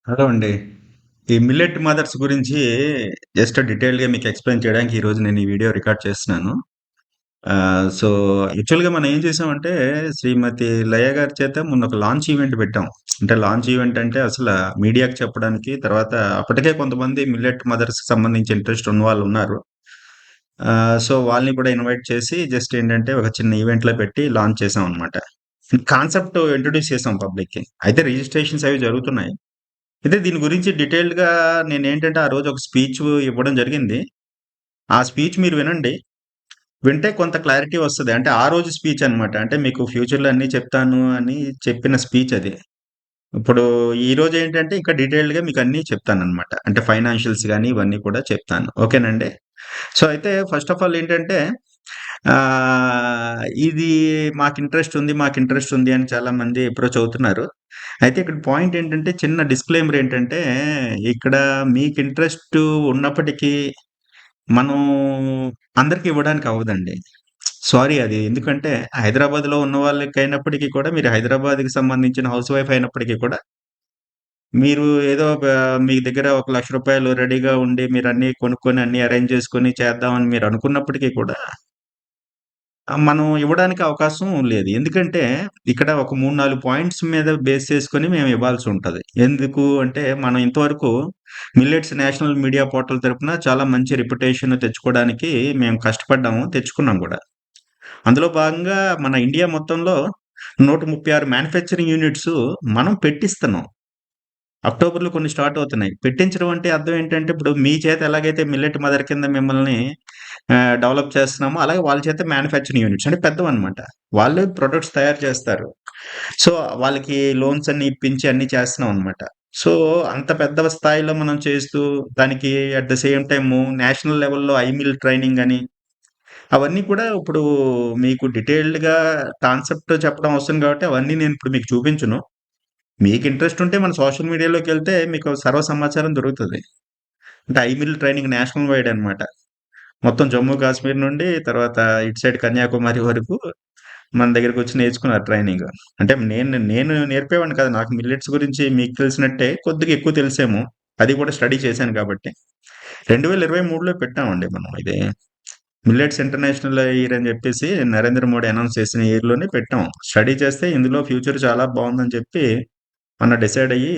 Hello అండి. ఈ millet mothers గురించి జస్ట్ డీటెయిల్డ్‌గా మీకు ఎక్స్‌ప్లెయిన్ చేయడానికి ఈరోజు నేను ఈ వీడియో రికార్డ్ చేస్తున్నాను. సో, యాక్చువల్‌గా మనం ఏం చేసామంటే, శ్రీమతి లయ గారి చేత మొన్న ఒక లాంచ్ ఈవెంట్ పెట్టాం. అంటే లాంచ్ ఈవెంట్ అంటే మీడియాకి చెప్పడానికి, తర్వాత అప్పటికే కొంతమంది మిల్లెట్ మదర్స్‌కి సంబంధించి ఇంట్రెస్ట్ ఉన్నవాళ్ళు ఉన్నారు. సో, వాళ్ళని కూడా ఇన్వైట్ చేసి జస్ట్ ఏంటంటే, ఒక చిన్న ఈవెంట్‌లో పెట్టి లాంచ్ చేసామనమాట. కాన్సెప్ట్ ఇంట్రొడ్యూస్ చేసాం పబ్లిక్‌కి. అయితే రిజిస్ట్రేషన్స్ అవి జరుగుతున్నాయి. అయితే దీని గురించి డీటెయిల్డ్‌గా నేనేంటంటే, ఆ రోజు ఒక స్పీచ్ ఇవ్వడం జరిగింది. ఆ స్పీచ్ మీరు వినండి. వింటే కొంత క్లారిటీ వస్తది. అంటే ఆ రోజు స్పీచ్ అనమాట. అంటే మీకు ఫ్యూచర్‌లో అన్నీ చెప్తాను అని చెప్పిన స్పీచ్ అది. ఇప్పుడు ఈరోజేంటంటే, ఇంకా డీటెయిల్డ్‌గా మీకన్నీ చెప్తాననమాట. అంటే ఫైనాన్షియల్స్ గాని, ఇవన్నీ కూడా చెప్తాను. ఓకేనండి? సో, అయితే ఫస్ట్ ఆఫ్ ఆల్ ఏంటంటే, ఇది మాకు ఇంట్రెస్ట్ ఉంది అని చాలామంది అప్రోచ్ అవుతున్నారు. అయితే ఇక్కడ పాయింట్ ఏంటంటే, చిన్న డిస్క్లైమర్ ఏంటంటే, ఇక్కడ మీకు ఇంట్రెస్ట్ ఉన్నప్పటికీ, మనం అందరికి ఇవ్వడానికి అవ్వదండి. సారీ అది. ఎందుకంటే, హైదరాబాద్‌లో ఉన్న వాళ్ళకైనప్పటికీ కూడా, మీరు హైదరాబాద్‌కి సంబంధించిన హౌస్ వైఫ్ అయినప్పటికీ కూడా, మీరు ఏదో మీ దగ్గర ఒక రూ. 1,00,000 రెడీగా ఉండి, మీరన్నీ కొనుక్కొని, అన్నీ అరేంజ్ చేసుకొని చేద్దామని మీరు అనుకున్నప్పటికీ కూడా మనం ఇవ్వడానికి అవకాశం లేదు. ఎందుకంటే, ఇక్కడ ఒక 3, 4 పాయింట్స్ మీద బేస్ చేసుకొని మేము ఇవ్వాల్సుంటది. ఎందుకు అంటే, మనం ఇంతవరకు మిల్లెట్స్ నేషనల్ మీడియా పోర్టల్ తరపున చాలా మంచి రెప్యుటేషన్ తెచ్చుకోవడానికి మేము కష్టపడ్డాము. తెచ్చుకున్నాం గూడా. అందులో భాగంగా మన ఇండియా మొత్తంలో 136 మ్యానుఫ్యాక్చరింగ్ యూనిట్స్ మనం పెట్టిస్తున్నాం. అక్టోబర్‌లో కొన్ని స్టార్ట్ అవుతున్నాయి. పెట్టించడం అంటే అర్థం ఏంటంటే, ఇప్పుడు మీ చేత ఎలాగైతే మిల్లెట్ మదర్ కింద మిమ్మల్ని డెవలప్ చేస్తున్నామో, అలాగే వాళ్ళ చేత మ్యానుఫ్యాక్చరింగ్ యూనిట్స్ అంటే పెద్దవన్నమాట. వాళ్ళే ప్రొడక్ట్స్ తయారు చేస్తారు. సో, వాళ్ళకి లోన్స్ అన్నీ ఇప్పించి అన్నీ చేస్తున్నాం అన్నమాట. సో, అంత పెద్ద స్థాయిలో మనం చేస్తూ, దానికి at the same time national లెవెల్‌లో ఐమిల్ ట్రైనింగ్ అని, అవన్నీ కూడా ఇప్పుడు మీకు డీటెయిల్డ్‌గా కాన్సెప్ట్ చెప్పడం అవసరం కాబట్టి, అవన్నీ నేను ఇప్పుడు మీకు చూపించను. మీకు ఇంట్రెస్ట్ ఉంటే మన సోషల్ మీడియాలోకెళ్తే మీకు సర్వ సమాచారం దొరుకుతది. అంటే ఐమిల్ ట్రైనింగ్ నేషనల్ వైడ్ అన్నమాట. మొత్తం జమ్మూ కాశ్మీర్ నుండి తర్వాత ఇటు సైడ్ కన్యాకుమారి వరకు మన దగ్గరకొచ్చి నేర్చుకున్నారు ట్రైనింగ్. అంటే నేను నేను నేర్పేవాడిని కాదు. నాకు మిల్లెట్స్ గురించి మీకు తెలిసినట్టే కొద్దిగా ఎక్కువ తెలుసేమో. అది కూడా స్టడీ చేశాను కాబట్టి. 2023లో పెట్టామండి మనం ఇది. మిల్లెట్స్ ఇంటర్నేషనల్ ఇయర్ అని చెప్పేసి నరేంద్ర మోడీ అనౌన్స్ చేసిన ఇయర్‌లోనే పెట్టాం. స్టడీ చేస్తే ఇందులో ఫ్యూచర్ చాలా బావుందని చెప్పి మొన్న డిసైడ్ అయ్యి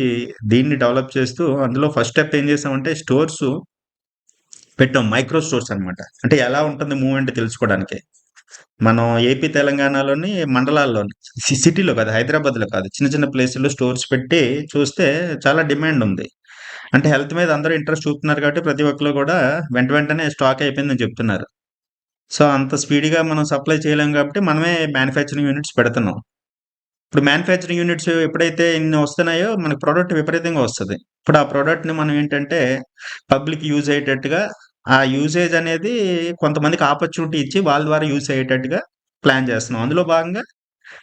దీన్ని డెవలప్ చేస్తూ అందులో ఫస్ట్ స్టెప్ ఏం చేసామంటే స్టోర్సు పెట్టాం. మైక్రో స్టోర్స్ అన్నమాట. అంటే ఎలా ఉంటుంది మూవ్‌మెంట్ తెలుసుకోవడానికి. మనం ఏపీ, తెలంగాణలోని మండలాల్లోని సిటీలో కాదు, హైదరాబాద్‌లో కాదు. చిన్న చిన్న ప్లేసుల్లో స్టోర్స్ పెట్టి చూస్తే చాలా డిమాండ్ ఉంది. అంటే హెల్త్ మీద అందరూ ఇంట్రెస్ట్ చూపుతున్నారు కాబట్టి ప్రతి ఒక్కళ్ళు కూడా వెంటనే స్టాక్ అయిపోయిందని చెప్తున్నారు. సో, అంత స్పీడ్‌గా మనం సప్లై చేయలేం కాబట్టి మనమే మ్యానుఫ్యాక్చరింగ్ యూనిట్స్ పెడుతున్నాం. ఇప్పుడు మ్యానుఫ్యాక్చరింగ్ యూనిట్స్ ఎప్పుడైతే ఇన్ని వస్తున్నాయో మనకు ప్రొడక్ట్ విపరీతంగా వస్తది. ఇప్పుడు ఆ ప్రొడక్ట్‌ని మనం ఏంటంటే పబ్లిక్ యూజ్ అయ్యేటట్టుగా ఆ యూసేజ్ అనేది కొంతమందికి ఆపర్చునిటీ ఇచ్చి వాళ్ళ ద్వారా యూజ్ అయ్యేటట్టుగా ప్లాన్ చేస్తున్నాం. అందులో భాగంగా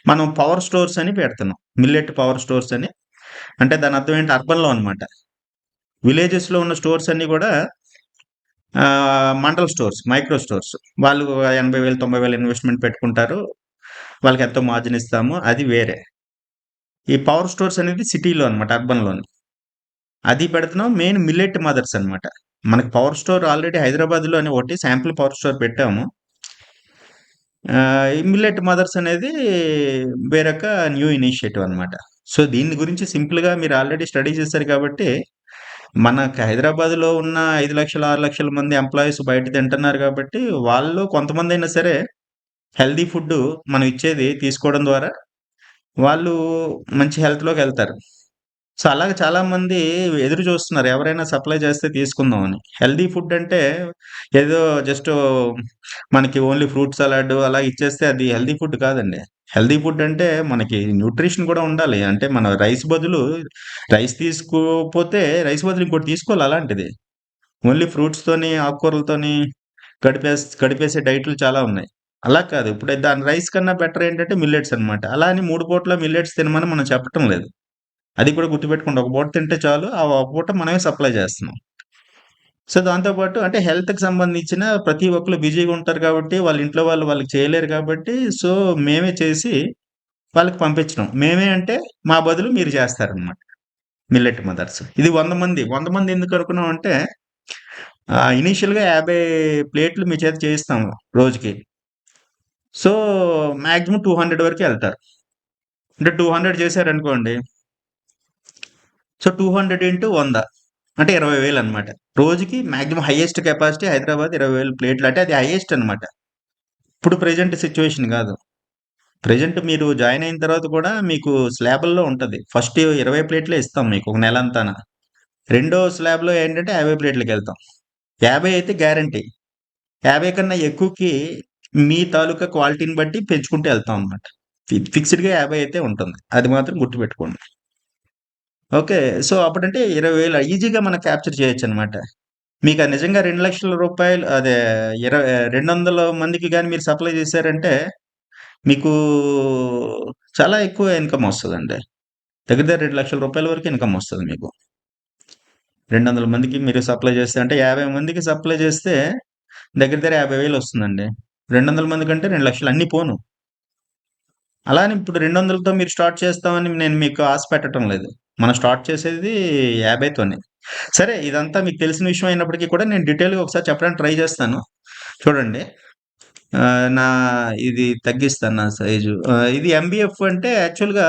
మనం పవర్ స్టోర్స్ అని పెడుతున్నాం. మిల్లెట్ పవర్ స్టోర్స్ అని. అంటే దాని అర్థం ఏంటి అర్బన్‌లో అన్నమాట. విలేజెస్‌లో ఉన్న స్టోర్స్ అన్నీ కూడా మండల్ స్టోర్స్, మైక్రో స్టోర్స్. వాళ్ళు 80,000, 90,000 ఇన్వెస్ట్‌మెంట్ పెట్టుకుంటారు. వాళ్ళకి ఎంతో మార్జిన్ ఇస్తాము. అది వేరే. ఈ పవర్ స్టోర్స్ అనేది సిటీలో అన్నమాట. అర్బన్‌లోని. అది పెడుతున్నాం. మెయిన్ మిల్లెట్ మదర్స్ అన్నమాట. మనకి పవర్ స్టోర్ ఆల్రెడీ హైదరాబాద్‌లోనే ఒకటి శాంపిల్ పవర్ స్టోర్ పెట్టాము. ఈ మిల్లెట్ మదర్స్ అనేది వేరొక న్యూ ఇనిషియేటివ్ అన్నమాట. సో, దీని గురించి సింపుల్‌గా మీరు ఆల్రెడీ స్టడీ చేశారు కాబట్టి, మనకు హైదరాబాద్‌లో ఉన్న 5,00,000, 6,00,000 మంది ఎంప్లాయీస్ బయట తింటున్నారు కాబట్టి, వాళ్ళు కొంతమందైనా సరే హెల్తీ ఫుడ్డు మనం ఇచ్చేది తీసుకోవడం ద్వారా వాళ్ళు మంచి హెల్త్‌లోకెళ్తారు. సో, అలాగే చాలామంది ఎదురు చూస్తున్నారు. ఎవరైనా సప్లై చేస్తే తీసుకుందామని. హెల్తీ ఫుడ్ అంటే ఏదో జస్టు మనకి ఓన్లీ ఫ్రూట్ సలాడ్ అలా ఇచ్చేస్తే అది హెల్తీ ఫుడ్ కాదండి. హెల్తీ ఫుడ్ అంటే మనకి న్యూట్రిషన్ కూడా ఉండాలి. అంటే మన రైస్ బదులు రైస్ తీసుకోపోతే రైస్ బదులు ఇంకోటి తీసుకోవాలి అలాంటిది. ఓన్లీ ఫ్రూట్స్‌తోని, ఆకుకూరలతోని గడిపేసే డైట్‌లు చాలా ఉన్నాయి. అలా కాదు. ఇప్పుడు దాని రైస్ కన్నా బెటర్ ఏంటంటే మిల్లెట్స్ అన్నమాట. అలా అని 3 పూటలా మిల్లెట్స్ తినమని మనం చెప్పటం లేదు. అది కూడా గుర్తుపెట్టుకోండి. ఒక పూట తింటే చాలు. ఆ ఒక పూట మనమే సప్లై చేస్తున్నాం. సో, దాంతో పాటు అంటే హెల్త్‌కి సంబంధించిన ప్రతి ఒక్కళ్ళు బిజీగా ఉంటారు కాబట్టి, వాళ్ళ ఇంట్లో వాళ్ళకి చేయలేరు కాబట్టి, సో, మేమే చేసి వాళ్ళకి పంపించడం. మేమే అంటే మా బదులు మీరు చేస్తారనమాట. Millet mothers. ఇది 100 మంది. 100 మంది ఎందుకు అనుకున్నామంటే ఇనీషియల్‌గా 50 ప్లేట్లు మీ చేత చేయిస్తాము రోజుకి. సో, మాక్సిమం 200 వరకే ఎళ్తారు. అంటే 200 చేశారనుకోండి. సో, 200 ఇంటూ 100 అంటే 20,000 అనమాట. రోజుకి మాక్సిమం హైయెస్ట్ కెపాసిటీ హైదరాబాద్ 20,000 ప్లేట్లు. అంటే అది హైయెస్ట్ అనమాట. ఇప్పుడు ప్రెజెంట్ సిట్యుయేషన్ గాదు. ప్రెజెంట్ మీరు జాయిన్ అయిన తర్వాత కూడా మీకు స్లాబుల్లో ఉంటది. ఫస్ట్ 20 ప్లేట్లే ఇస్తాం మీకు ఒక నెలంతాన. రెండో స్లాబ్‌లో ఏంటంటే 50 ప్లేట్లకెళ్తాం. 50 అయితే గ్యారంటీ. 50 కన్నా ఎక్కువకి మీ తాలూకా క్వాలిటీని బట్టి పెంచుకుంటూ ఎళ్తాం అనమాట. ఫిక్స్‌డ్‌గా 50 అయితే ఉంటుంది. అది మాత్రం గుర్తుపెట్టుకోండి. ఓకే. సో, అప్పుడంటే 20,000 ఈజీగా మనం క్యాప్చర్ చేయొచ్చనమాట. మీకు నిజంగా రూ. 2,00,000 అదే 200 మందికి గాని మీరు సప్లై చేశారంటే, మీకు చాలా ఎక్కువ ఇన్‌కమ్ ఒస్తదండి. దగ్గర దగ్గర రూ. 2,00,000 వరకు ఇన్‌కమ్ ఒస్తది మీకు. 200 మందికి మీరు సప్లై చేస్తే అంటే 50 మందికి సప్లై చేస్తే దగ్గర దగ్గర 50,000 ఒస్తుందండి. 200 మందికంటే 2,00,000 అన్నీ పోను. అలా అని ఇప్పుడు 200లతో మీరు స్టార్ట్ చేస్తామని నేను మీకు ఆశ పెట్టటం లేదు. మనం స్టార్ట్ చేసేది 50తోనే. సరే ఇదంతా మీకు తెలిసిన విషయం అయినప్పటికీ కూడా నేను డీటెయిల్‌గా ఒకసారి చెప్పడానికి ట్రై చేస్తాను. చూడండి. నా ఇది తగ్గిస్తాను నా సైజు. ఇది ఎంబీఎఫ్ అంటే యాక్చువల్‌గా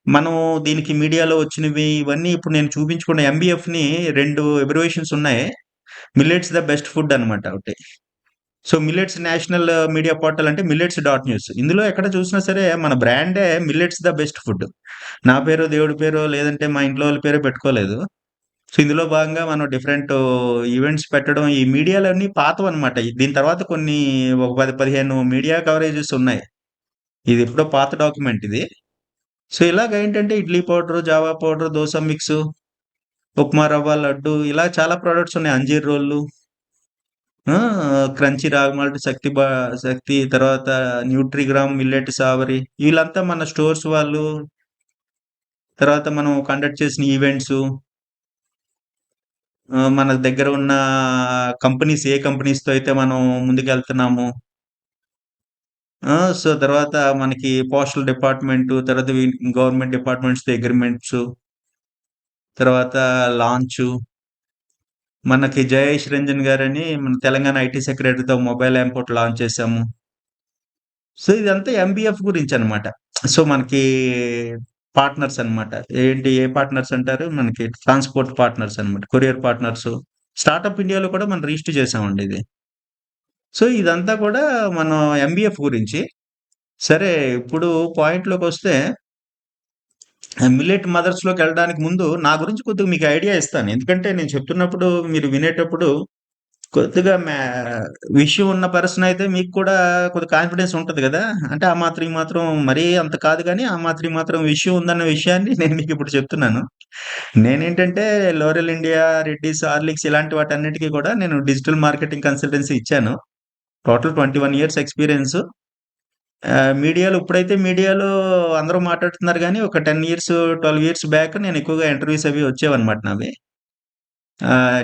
మనం దీనికి మీడియాలో వచ్చినవి ఇవన్నీ ఇప్పుడు నేను చూపించుకున్న ఎంబీఎఫ్‌ని 2 అబ్రివియేషన్స్ ఉన్నాయి. మిల్లెట్స్ ద బెస్ట్ ఫుడ్ అనమాట ఒకటి. So, millets national media portal అంటే మిల్లెట్స్ డాట్ న్యూస్. ఇందులో ఎక్కడ చూసినా సరే మన బ్రాండే మిల్లెట్స్ ద బెస్ట్ ఫుడ్. నా పేరో, దేవుడి పేరో లేదంటే మా ఇంట్లో వాళ్ళ పేరో పెట్టుకోలేదు. సో, ఇందులో భాగంగా మనం డిఫరెంట్ ఈవెంట్స్ పెట్టడం ఈ మీడియాలన్నీ పాతవన్నమాట. దీని తర్వాత కొన్ని ఒక 10, 15 మీడియా కవరేజెస్ ఉన్నాయి. ఇది ఎప్పుడో పాత డాక్యుమెంట్ ఇది. సో, ఇలాగ ఏంటంటే idli powder, Java powder, dosa mix, upma రవ్వ లడ్డు ఇలా చాలా ప్రొడక్ట్స్ ఉన్నాయి. అంజీర్ రోళ్ళు. ఆ! క్రంచీ రాగి మాల్ట్, శక్తి తర్వాత న్యూట్రిగ్రామ్, మిల్లెట్ సావరి వీళ్ళంతా మన స్టోర్స్ వాళ్ళు, తర్వాత మనం కండక్ట్ చేసిన ఈవెంట్సు, మన దగ్గర ఉన్న కంపెనీస్ ఏ కంపెనీస్‌తో అయితే మనం ముందుకెళ్తున్నాము. సో, తర్వాత మనకి పోస్టల్ డిపార్ట్‌మెంటు, తర్వాత గవర్నమెంట్ డిపార్ట్‌మెంట్స్‌తో అగ్రీమెంట్సు, తర్వాత లాంచు. మనకి జయేష్ రంజన్ గారని మన తెలంగాణ ఐటీ సెక్రటరీతో మొబైల్ యాప్ ఒకటి లాంచ్ చేశాము. సో, ఇదంతా ఎంబీఎఫ్ గురించనమాట. సో, మనకి పార్ట్నర్స్ అనమాట. ఏంటి ఏ పార్ట్నర్స్ అంటారు? మనకి ట్రాన్స్‌పోర్ట్ పార్ట్నర్స్ అనమాట. Courier partners. స్టార్టప్ ఇండియాలో కూడా మనం రిజిస్టర్ చేసామండి ఇది. సో, ఇదంతా కూడా మనం ఎంబీఎఫ్ గురించి. సరే ఇప్పుడు పాయింట్‌లోకొస్తే మిల్లెట్ మదర్స్‌లోకెళ్ళడానికి ముందు నా గురించి కొద్దిగా మీకు ఐడియా ఇస్తాను. ఎందుకంటే నేను చెప్తున్నప్పుడు మీరు వినేటప్పుడు కొద్దిగా విషయం ఉన్న పర్సన్ అయితే మీకు కూడా కొద్దిగా కాన్ఫిడెన్స్ ఉంటది గదా! అంటే ఆ మాత్రం, ఈ మాత్రం మరీ అంత కాదు గానీ, ఆ మాత్రం, ఈ మాత్రం విషయం ఉందన్న విషయాన్ని నేను మీకిప్పుడు చెప్తున్నాను. నేనేంటంటే లోరెల్ ఇండియా, రెడ్డీస్, హార్లిక్స్ ఇలాంటి వాటన్నిటికి కూడా నేను డిజిటల్ మార్కెటింగ్ కన్సల్టెన్సీ ఇచ్చాను. Total 21 years experience. మీడియాలో అందరూ మాట్లాడుతున్నారు గానీ, ఒక 10 ఇయర్స్, 12 ఇయర్స్ బ్యాక్ నేను ఎక్కువగా ఇంటర్వ్యూస్ అవి వచ్చేవన్నమాట నావి.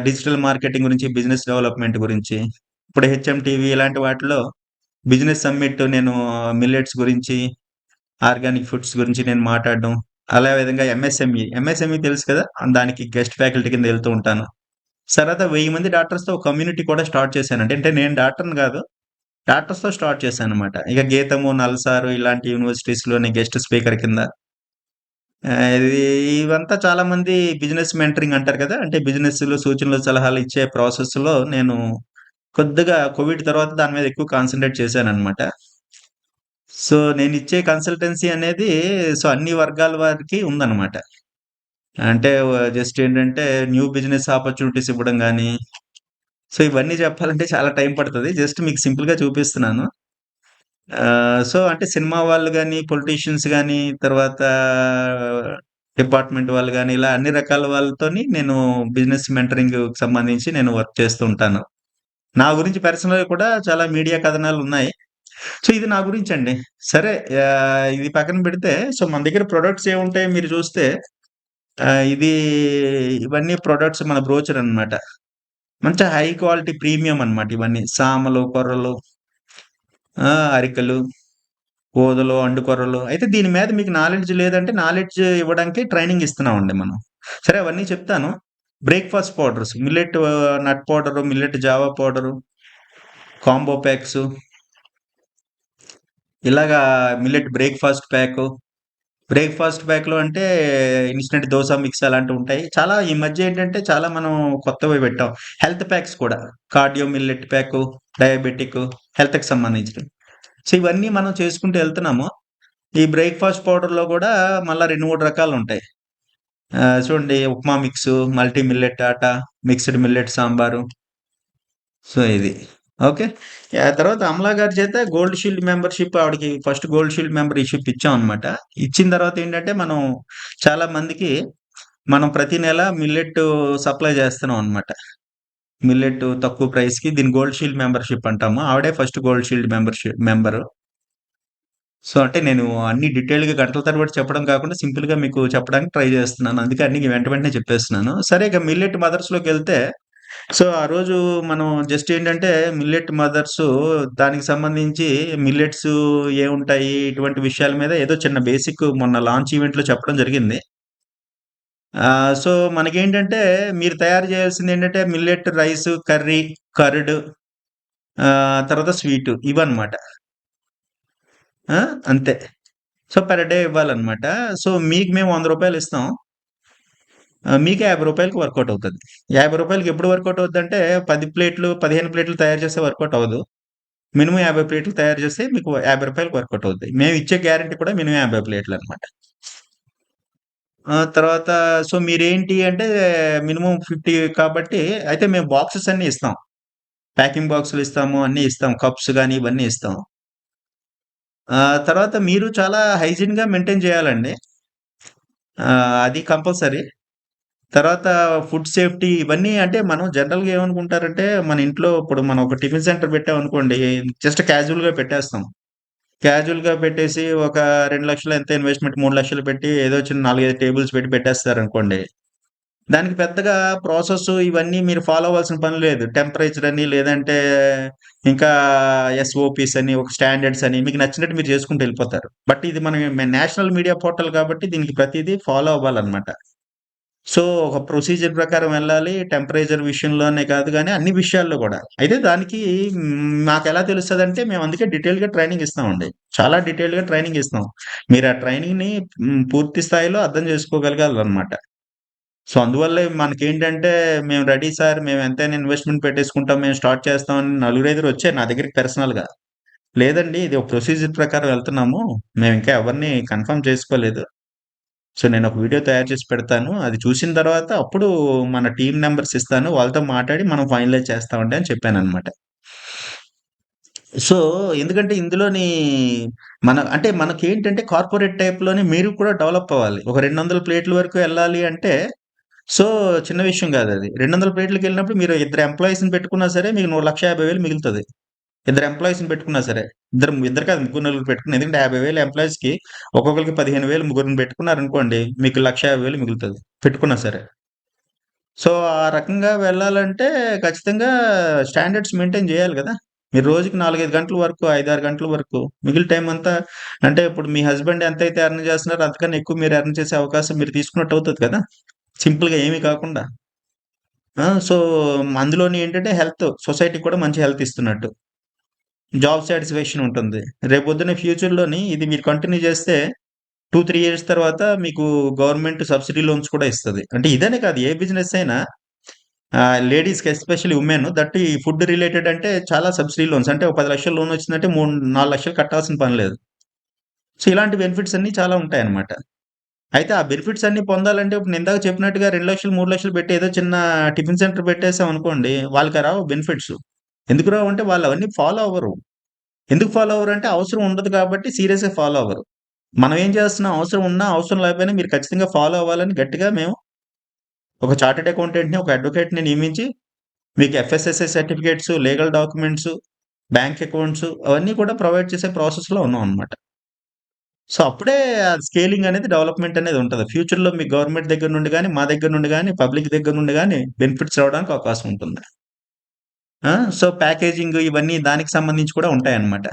డిజిటల్ మార్కెటింగ్ గురించి, బిజినెస్ డెవలప్‌మెంట్ గురించి. ఇప్పుడు హెచ్ఎం టీవీ ఇలాంటి వాటిలో బిజినెస్ సమ్మిట్ నేను మిల్లెట్స్ గురించి, ఆర్గానిక్ ఫుడ్స్ గురించి నేను మాట్లాడడం. అలా విధంగా ఎంఎస్ఎంఈ తెలుసు కదా! దానికి గెస్ట్ ఫ్యాకల్టీ కింద ఎళ్తూ ఉంటాను. తర్వాత 1000 మంది డాక్టర్స్‌తో ఒక కమ్యూనిటీ కూడా స్టార్ట్ చేశానండి. అంటే నేను డాక్టర్‌ని గాదు. డాక్టర్స్‌తో స్టార్ట్ చేశాననమాట. ఇక గీతము, నల్సారు ఇలాంటి యూనివర్సిటీస్‌లోని గెస్ట్ స్పీకర్ కింద. ఇది ఇవంతా చాలామంది బిజినెస్ మెంటరింగ్ అంటారు కదా! అంటే బిజినెస్‌లో సూచనలు, సలహాలు ఇచ్చే ప్రాసెస్‌లో నేను కొద్దిగా కోవిడ్ తర్వాత దాని మీద ఎక్కువ కాన్సంట్రేట్ చేశాననమాట. సో, నేనిచ్చే కన్సల్టెన్సీ అనేది అన్ని వర్గాల వారికి ఉందనమాట. అంటే జస్ట్ ఏంటంటే న్యూ బిజినెస్ ఆపర్చునిటీస్ ఇవ్వడం గాని, సో, ఇవన్నీ చెప్పాలంటే చాలా టైం పడతది. జస్ట్ మీకు సింపుల్‌గా చూపిస్తున్నాను. అంటే సినిమా వాళ్ళు గాని, పొలిటీషియన్స్ గాని, తర్వాత డిపార్ట్‌మెంట్ వాళ్ళు గాని, ఇలా అన్ని రకాల వాళ్ళతోని నేను బిజినెస్ మెంటరింగ్‌కి సంబంధించి నేను వర్క్ చేస్తూ ఉంటాను. నా గురించి పర్సనల్‌గా కూడా చాలా మీడియా కథనాలున్నాయి. సో, ఇది నా గురించండి. సరే ఇది పక్కన పెడితే మన దగ్గర ప్రొడక్ట్స్ ఏముంటాయో మీరు చూస్తే ఇది ఇవన్నీ ప్రొడక్ట్స్ మన బ్రోచర్ అన్నమాట. మంచి హై క్వాలిటీ ప్రీమియం అన్నమాట ఇవన్నీ. సామలు, కొర్రలు, అరికలు, ఊదలు, అండుకొర్రలు. అయితే దీని మీద మీకు నాలెడ్జ్ లేదంటే నాలెడ్జ్ ఇవ్వడానికి ట్రైనింగ్ ఇస్తున్నామండి మనం. సరే అవన్నీ చెప్తాను. Breakfast powders millet nut powder, millet జావా పౌడరు, కాంబో ప్యాక్సు, ఇలాగా మిల్లెట్ బ్రేక్‌ఫాస్ట్ ప్యాకు. బ్రేక్‌ఫాస్ట్ ప్యాక్‌లో అంటే ఇన్‌స్టంట్ దోస మిక్స్ అలాంటివుంటాయి. చాలా ఈ మధ్య ఏంటంటే చాలా మనం కొత్తవి పెట్టాం. హెల్త్ ప్యాక్స్ కూడా. కార్డియో మిల్లెట్ ప్యాకు, డయాబెటిక్, హెల్త్‌కి సంబంధించినవి. సో, ఇవన్నీ మనం చేసుకుంటూ ఎళ్తున్నాము. ఈ బ్రేక్‌ఫాస్ట్ పౌడర్‌లో గూడా మళ్ళా 2, 3 రకాలుంటాయి. చూడండి ఉప్మా మిక్సు, మల్టీ మిల్లెట్ ఆటా, మిక్స్‌డ్ మిల్లెట్ సాంబారు. సో, ఇది. ఓకే. తర్వాత అమలా గారి చేత గోల్డ్ షీల్డ్ మెంబర్‌షిప్ ఆవిడకి ఫస్ట్ గోల్డ్ షీల్డ్ మెంబర్‌షిప్ ఇచ్చామనమాట. ఇచ్చిన తర్వాత ఏంటంటే, మనం చాలా మందికి మనం ప్రతి నెల మిల్లెట్ సప్లై చేస్తున్నాం అనమాట. మిల్లెట్ తక్కువ ప్రైస్‌కి దీన్ని గోల్డ్ షీల్డ్ మెంబర్‌షిప్ అంటాము. ఆవిడే first gold shield member. So, అంటే నేను అన్ని డీటెయిల్‌గా గంటల తరబడి చెప్పడం కాకుండా సింపుల్‌గా మీకు చెప్పడానికి ట్రై చేస్తున్నాను. అందుకే అన్ని వెంట వెంటనే చెప్పేస్తున్నాను. సరే ఇక మిల్లెట్ మదర్స్‌లోకెళ్తే సో, ఆ రోజు మనం జస్ట్ ఏంటంటే మిల్లెట్ మదర్సు దానికి సంబంధించి మిల్లెట్సు ఏముంటాయి, ఇటువంటి విషయాల మీద ఏదో చిన్న బేసిక్ మొన్న లాంచ్ ఈవెంట్‌లో చెప్పడం జరిగింది. సో, మనకేంటంటే మీరు తయారు చేయాల్సిందేంటంటే మిల్లెట్ రైసు, కర్రీ, కర్డ్ తర్వాత స్వీటు ఇవన్నమాట. ఆ! అంతే. సో, పర్ డే ఇవ్వాలన్నమాట. సో, మీకు మేము రూ. 100 ఇస్తాం. మీకే రూ. 50కి వర్కౌట్ అవుతది. రూ. 50కి ఎప్పుడు వర్కౌట్ అవుద్దంటే 10 ప్లేట్లు, 15 ప్లేట్లు తయారు చేస్తే వర్కౌట్ అవ్వదు. మినిమమ్ 50 ప్లేట్లు తయారు చేస్తే మీకు రూ. 50కి వర్కౌట్ అవుద్ది. మేము ఇచ్చే గ్యారంటీ కూడా మినిమమ్ 50 ప్లేట్లనమాట. తర్వాత సో, మీరేంటి అంటే మినిమమ్ 50 కాబట్టి అయితే మేము బాక్సెస్ అన్నీ ఇస్తాం. ప్యాకింగ్ బాక్సులు ఇస్తాము, అన్నీ ఇస్తాం. కప్స్ గాని ఇవన్నీ ఇస్తాం. తర్వాత మీరు చాలా హైజీన్‌గా మెయింటైన్ చేయాలండి. అది కంపల్సరీ. తర్వాత ఫుడ్ సేఫ్టీ ఇవన్నీ అంటే మనం జనరల్‌గా ఏమనుకుంటారంటే, మన ఇంట్లో ఇప్పుడు మనం ఒక టిఫిన్ సెంటర్ పెట్టామనుకోండి, జస్ట్ క్యాజువల్‌గా పెట్టేస్తాం. క్యాజువల్‌గా పెట్టేసి ఒక 2,00,000 ఎంతో ఇన్వెస్ట్‌మెంట్ 3,00,000 పెట్టి ఏదో చిన్న 4, 5 టేబుల్స్ పెట్టి పెట్టేస్తారనుకోండి. దానికి పెద్దగా ప్రాసెస్ ఇవన్నీ మీరు ఫాలో అవ్వాల్సిన పని లేదు. టెంపరేచర్ అని లేదంటే ఇంకా ఎస్ఓపీస్ అని, ఒక స్టాండర్డ్స్ అని మీకు నచ్చినట్టు మీరు చేసుకుంటూ ఎళ్ళిపోతారు. బట్ ఇది మన నేషనల్ మీడియా పోర్టల్ కాబట్టి దీనికి ప్రతీదీ ఫాలో అవ్వాలన్నమాట. సో, ఒక ప్రొసీజర్ ప్రకారం వెళ్ళాలి. టెంపరేచర్ విషయంలోనే కాదు గానీ, అన్ని విషయాల్లో గూడా. అయితే దానికి మాకెలా తెలుస్తదంటే, మేము అందుకే డీటెయిల్‌గా ట్రైనింగ్ ఇస్తామండి. చాలా డీటెయిల్‌గా ట్రైనింగ్ ఇస్తాం. మీరు ఆ ట్రైనింగ్‌ని పూర్తి స్థాయిలో అర్థం చేసుకోగలగాలనమాట. సో, అందువల్లే మనకేంటంటే, మేము రెడీ సార్ మేము ఎంతైనా ఇన్వెస్ట్‌మెంట్ పెట్టేసుకుంటాం. మేము స్టార్ట్ చేస్తాం అని నలుగురైదుగురు వచ్చారు నా దగ్గరికి పర్సనల్‌గా. లేదండి ఇది ఒక ప్రొసీజర్ ప్రకారం వెళ్తున్నాము. మేమింకా ఎవరిని కన్ఫర్మ్ చేసుకోలేదు. సో, నేనొక వీడియో తయారు చేసి పెడతాను. అది చూసిన తర్వాత అప్పుడు మన టీమ్ నంబర్స్ ఇస్తాను. వాళ్ళతో మాట్లాడి మనం ఫైనలైజ్ చేస్తామండి అని చెప్పాననమాట. సో, ఎందుకంటే ఇందులోని అంటే మనకేంటంటే కార్పొరేట్ టైప్‌లోనే మీరు కూడా డెవలప్ అవ్వాలి. ఒక 200 ప్లేట్ల వరకు ఎళ్ళాలి అంటే సో, చిన్న విషయం గాదది. 200 ప్లేట్లకెళ్ళినప్పుడు మీరు ఇద్దరు ఎంప్లాయీస్‌ని పెట్టుకున్నా సరే మీకు 1,50,000 మిగులుతది. ఇద్దరు ఎంప్లాయీస్‌ని పెట్టుకున్నా సరే. ఇద్దరు కాదు ముగ్గురు, నలుగురు పెట్టుకున్నా. ఎందుకంటే 50,000 ఎంప్లాయీస్‌కి ఒక్కొక్కళ్ళకి 15,000 ముగ్గురిని పెట్టుకున్నారనుకోండి. మీకు 1,50,000 మిగులుతది. పెట్టుకున్నా సరే. సో, ఆ రకంగా వెళ్ళాలంటే ఖచ్చితంగా స్టాండర్డ్స్ మెయింటైన్ జేయాలి గదా! మీరు రోజుకి 4, 5 గంటల వరకు, 5, 6 గంటల వరకు మిగిలిన టైం అంతా అంటే ఇప్పుడు మీ హస్బెండ్ ఎంతైతే ఎర్న్ జేస్తున్నారో అంతకన్నా ఎక్కువ మీరు ఎర్న్ చేసే అవకాశం మీరు తీసుకున్నట్టు అవుతది కదా! సింపుల్‌గా ఏమీ కాకుండా. సో, అందులోని ఏంటంటే సొసైటీకి కూడా మంచి హెల్త్ ఇస్తున్నట్టు. జాబ్ సాటిస్ఫాక్షన్ ఉంటుంది. రేపొద్దున్న ఫ్యూచర్‌లోని ఇది మీరు కంటిన్యూ చేస్తే 2, 3 ఇయర్స్ తర్వాత మీకు గవర్నమెంట్ సబ్సిడీ లోన్స్ కూడా ఇస్తది. అంటే ఇదనే కాదు ఏ బిజినెస్ అయినా లేడీస్‌కి ఎస్పెషల్లీ వుమెన్ దట్ ఈ ఫుడ్ రిలేటెడ్ అంటే చాలా సబ్సిడీ లోన్స్ అంటే ఒక 10,00,000 లోన్ వచ్చిందంటే 4,00,000 కట్టాల్సిన పని లేదు. సో, ఇలాంటి బెనిఫిట్స్ అన్నీ చాలా ఉంటాయన్నమాట. అయితే ఆ బెనిఫిట్స్ అన్నీ పొందాలంటే ఇప్పుడు నేను ఇందాక చెప్పినట్టుగా 2,00,000, 3,00,000 పెట్టి ఏదో చిన్న టిఫిన్ సెంటర్ పెట్టేసామనుకోండి వాళ్ళకి రావు బెనిఫిట్స్. ఎందుకు రావంటే వాళ్ళు అవన్నీ ఫాలో అవ్వరు. ఎందుకు ఫాలో అవ్వరంటే అవసరం ఉండదు కాబట్టి సీరియస్‌గా ఫాలో అవ్వరు. మనం ఏం చేస్తున్నాం అవసరం ఉన్నా, అవసరం లేకపోయినా మీరు ఖచ్చితంగా ఫాలో అవ్వాలని గట్టిగా మేము ఒక చార్టర్డ్ అకౌంటెంట్‌ని, ఒక అడ్వొకేట్‌ని నియమించి మీకు FSSI certificates, legal documents, bank accounts అవన్నీ కూడా ప్రొవైడ్ చేసే ప్రాసెస్‌లో ఉన్నామనమాట. సో, అప్పుడే స్కేలింగ్ అనేది డెవలప్‌మెంట్ అనేది ఉంటది. ఫ్యూచర్‌లో మీ గవర్నమెంట్ దగ్గర నుండి గాని, మా దగ్గర నుండి గాని, పబ్లిక్ దగ్గర నుండి గాని బెనిఫిట్స్ రావడానికి అవకాశం ఉంటుంది. సో, ప్యాకేజింగ్ ఇవన్నీ దానికి సంబంధించి కూడా ఉంటాయన్నమాట.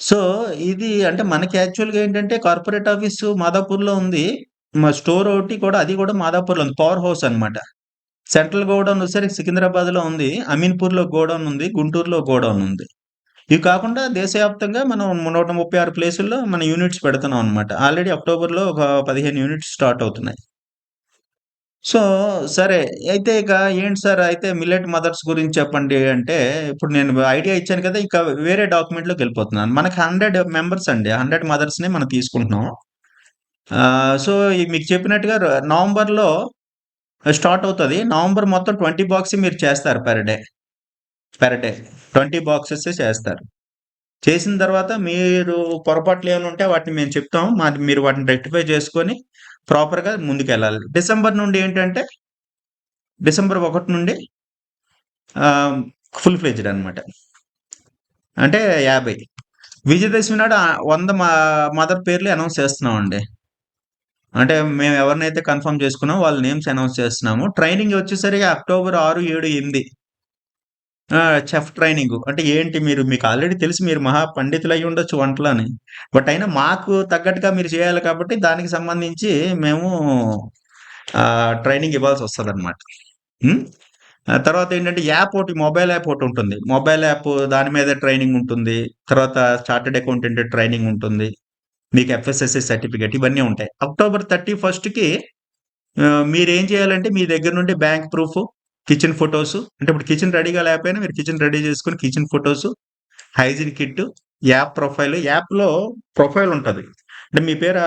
సో, ఇది అంటే మనకి యాక్చువల్‌గా ఏంటంటే కార్పొరేట్ ఆఫీసు మాదాపూర్‌లో ఉంది. మా స్టోర్ ఒకటి కూడా అది కూడా మాదాపూర్‌లో ఉంది. పవర్ హౌస్ అనమాట. సెంట్రల్ గోడౌన్ వచ్చేసరికి సికింద్రాబాద్‌లో ఉంది. అమీన్‌పూర్‌లో గోడౌన్ ఉంది. గుంటూరులో గోడౌన్ ఉంది. ఇవి కాకుండా దేశవ్యాప్తంగా మనం 136 ప్లేసుల్లో మన యూనిట్స్ పెడుతున్నాం అనమాట. ఆల్రెడీ అక్టోబర్‌లో ఒక 15 యూనిట్స్ స్టార్ట్ అవుతున్నాయి. సో, సరే. అయితే ఇక ఏంటి సార్ అయితే మిల్లెట్ మదర్స్ గురించి చెప్పండి అంటే, ఇప్పుడు నేను ఐడియా ఇచ్చాను కదా! ఇక వేరే డాక్యుమెంట్‌లోకెళ్ళిపోతున్నాను. మనకి 100 మెంబర్స్ అండి. 100 మదర్స్‌ని మనం తీసుకుంటున్నాం. సో, మీకు చెప్పినట్టుగా నవంబర్‌లో స్టార్ట్ అవుతది. నవంబర్ మొత్తం 20 బాక్సే మీరు చేస్తారు పర్ డే. Per day. 20 బాక్సెసే చేస్తారు. చేసిన తర్వాత మీరు పొరపాట్లేమైనా ఉంటే వాటిని మేము చెప్తాం. మీరు వాటిని రెక్టిఫై చేసుకొని ప్రాపర్‌గా ముందుకెళ్ళాలి. డిసెంబర్ 1 నుండి ఆహ్, ఫుల్ ఫ్లెడ్జ్డ్ అనమాట. అంటే 50. విజయదశమి నాడు 100 మదర్ పేర్లు అనౌన్స్ చేస్తున్నామండి. అంటే మేము ఎవరినైతే కన్ఫర్మ్ చేసుకున్నామో వాళ్ళ నేమ్స్ అనౌన్స్ చేస్తున్నాము. ట్రైనింగ్ వచ్చేసరికి అక్టోబర్ 6, 7, 8 ఆ! Chef training. అంటే ఏంటి మీకు ఆల్రెడీ తెలుసు మీరు మహా పండితులయ్యుండొచ్చు వంటలోని. బట్ అయినా మాకు తగ్గట్టుగా మీరు చేయాలి కాబట్టి దానికి సంబంధించి మేము ట్రైనింగ్ ఇవ్వాల్సొస్తదనమాట. హ్మ్. తర్వాతేంటంటే మొబైల్ యాప్ ఒకటుంటుంది. మొబైల్ యాప్ దాని మీద ట్రైనింగ్ ఉంటుంది. తర్వాత చార్టర్డ్ అకౌంటెంట్ ట్రైనింగ్ ఉంటుంది. మీకు ఎఫ్ఎస్ఎస్‌ఐ సర్టిఫికేట్ ఇవన్నీ ఉంటాయి. అక్టోబర్ 31కి మీరేం చేయాలంటే మీ దగ్గర నుండి బ్యాంక్ ప్రూఫ్, కిచెన్ ఫోటోసు అంటే ఇప్పుడు కిచెన్ రెడీగా లేకపోయినా మీరు కిచెన్ రెడీ చేసుకొని kitchen photos, hygiene kit, app profile. యాప్‌లో ప్రొఫైల్ ఉంటది. అంటే మీ పేరు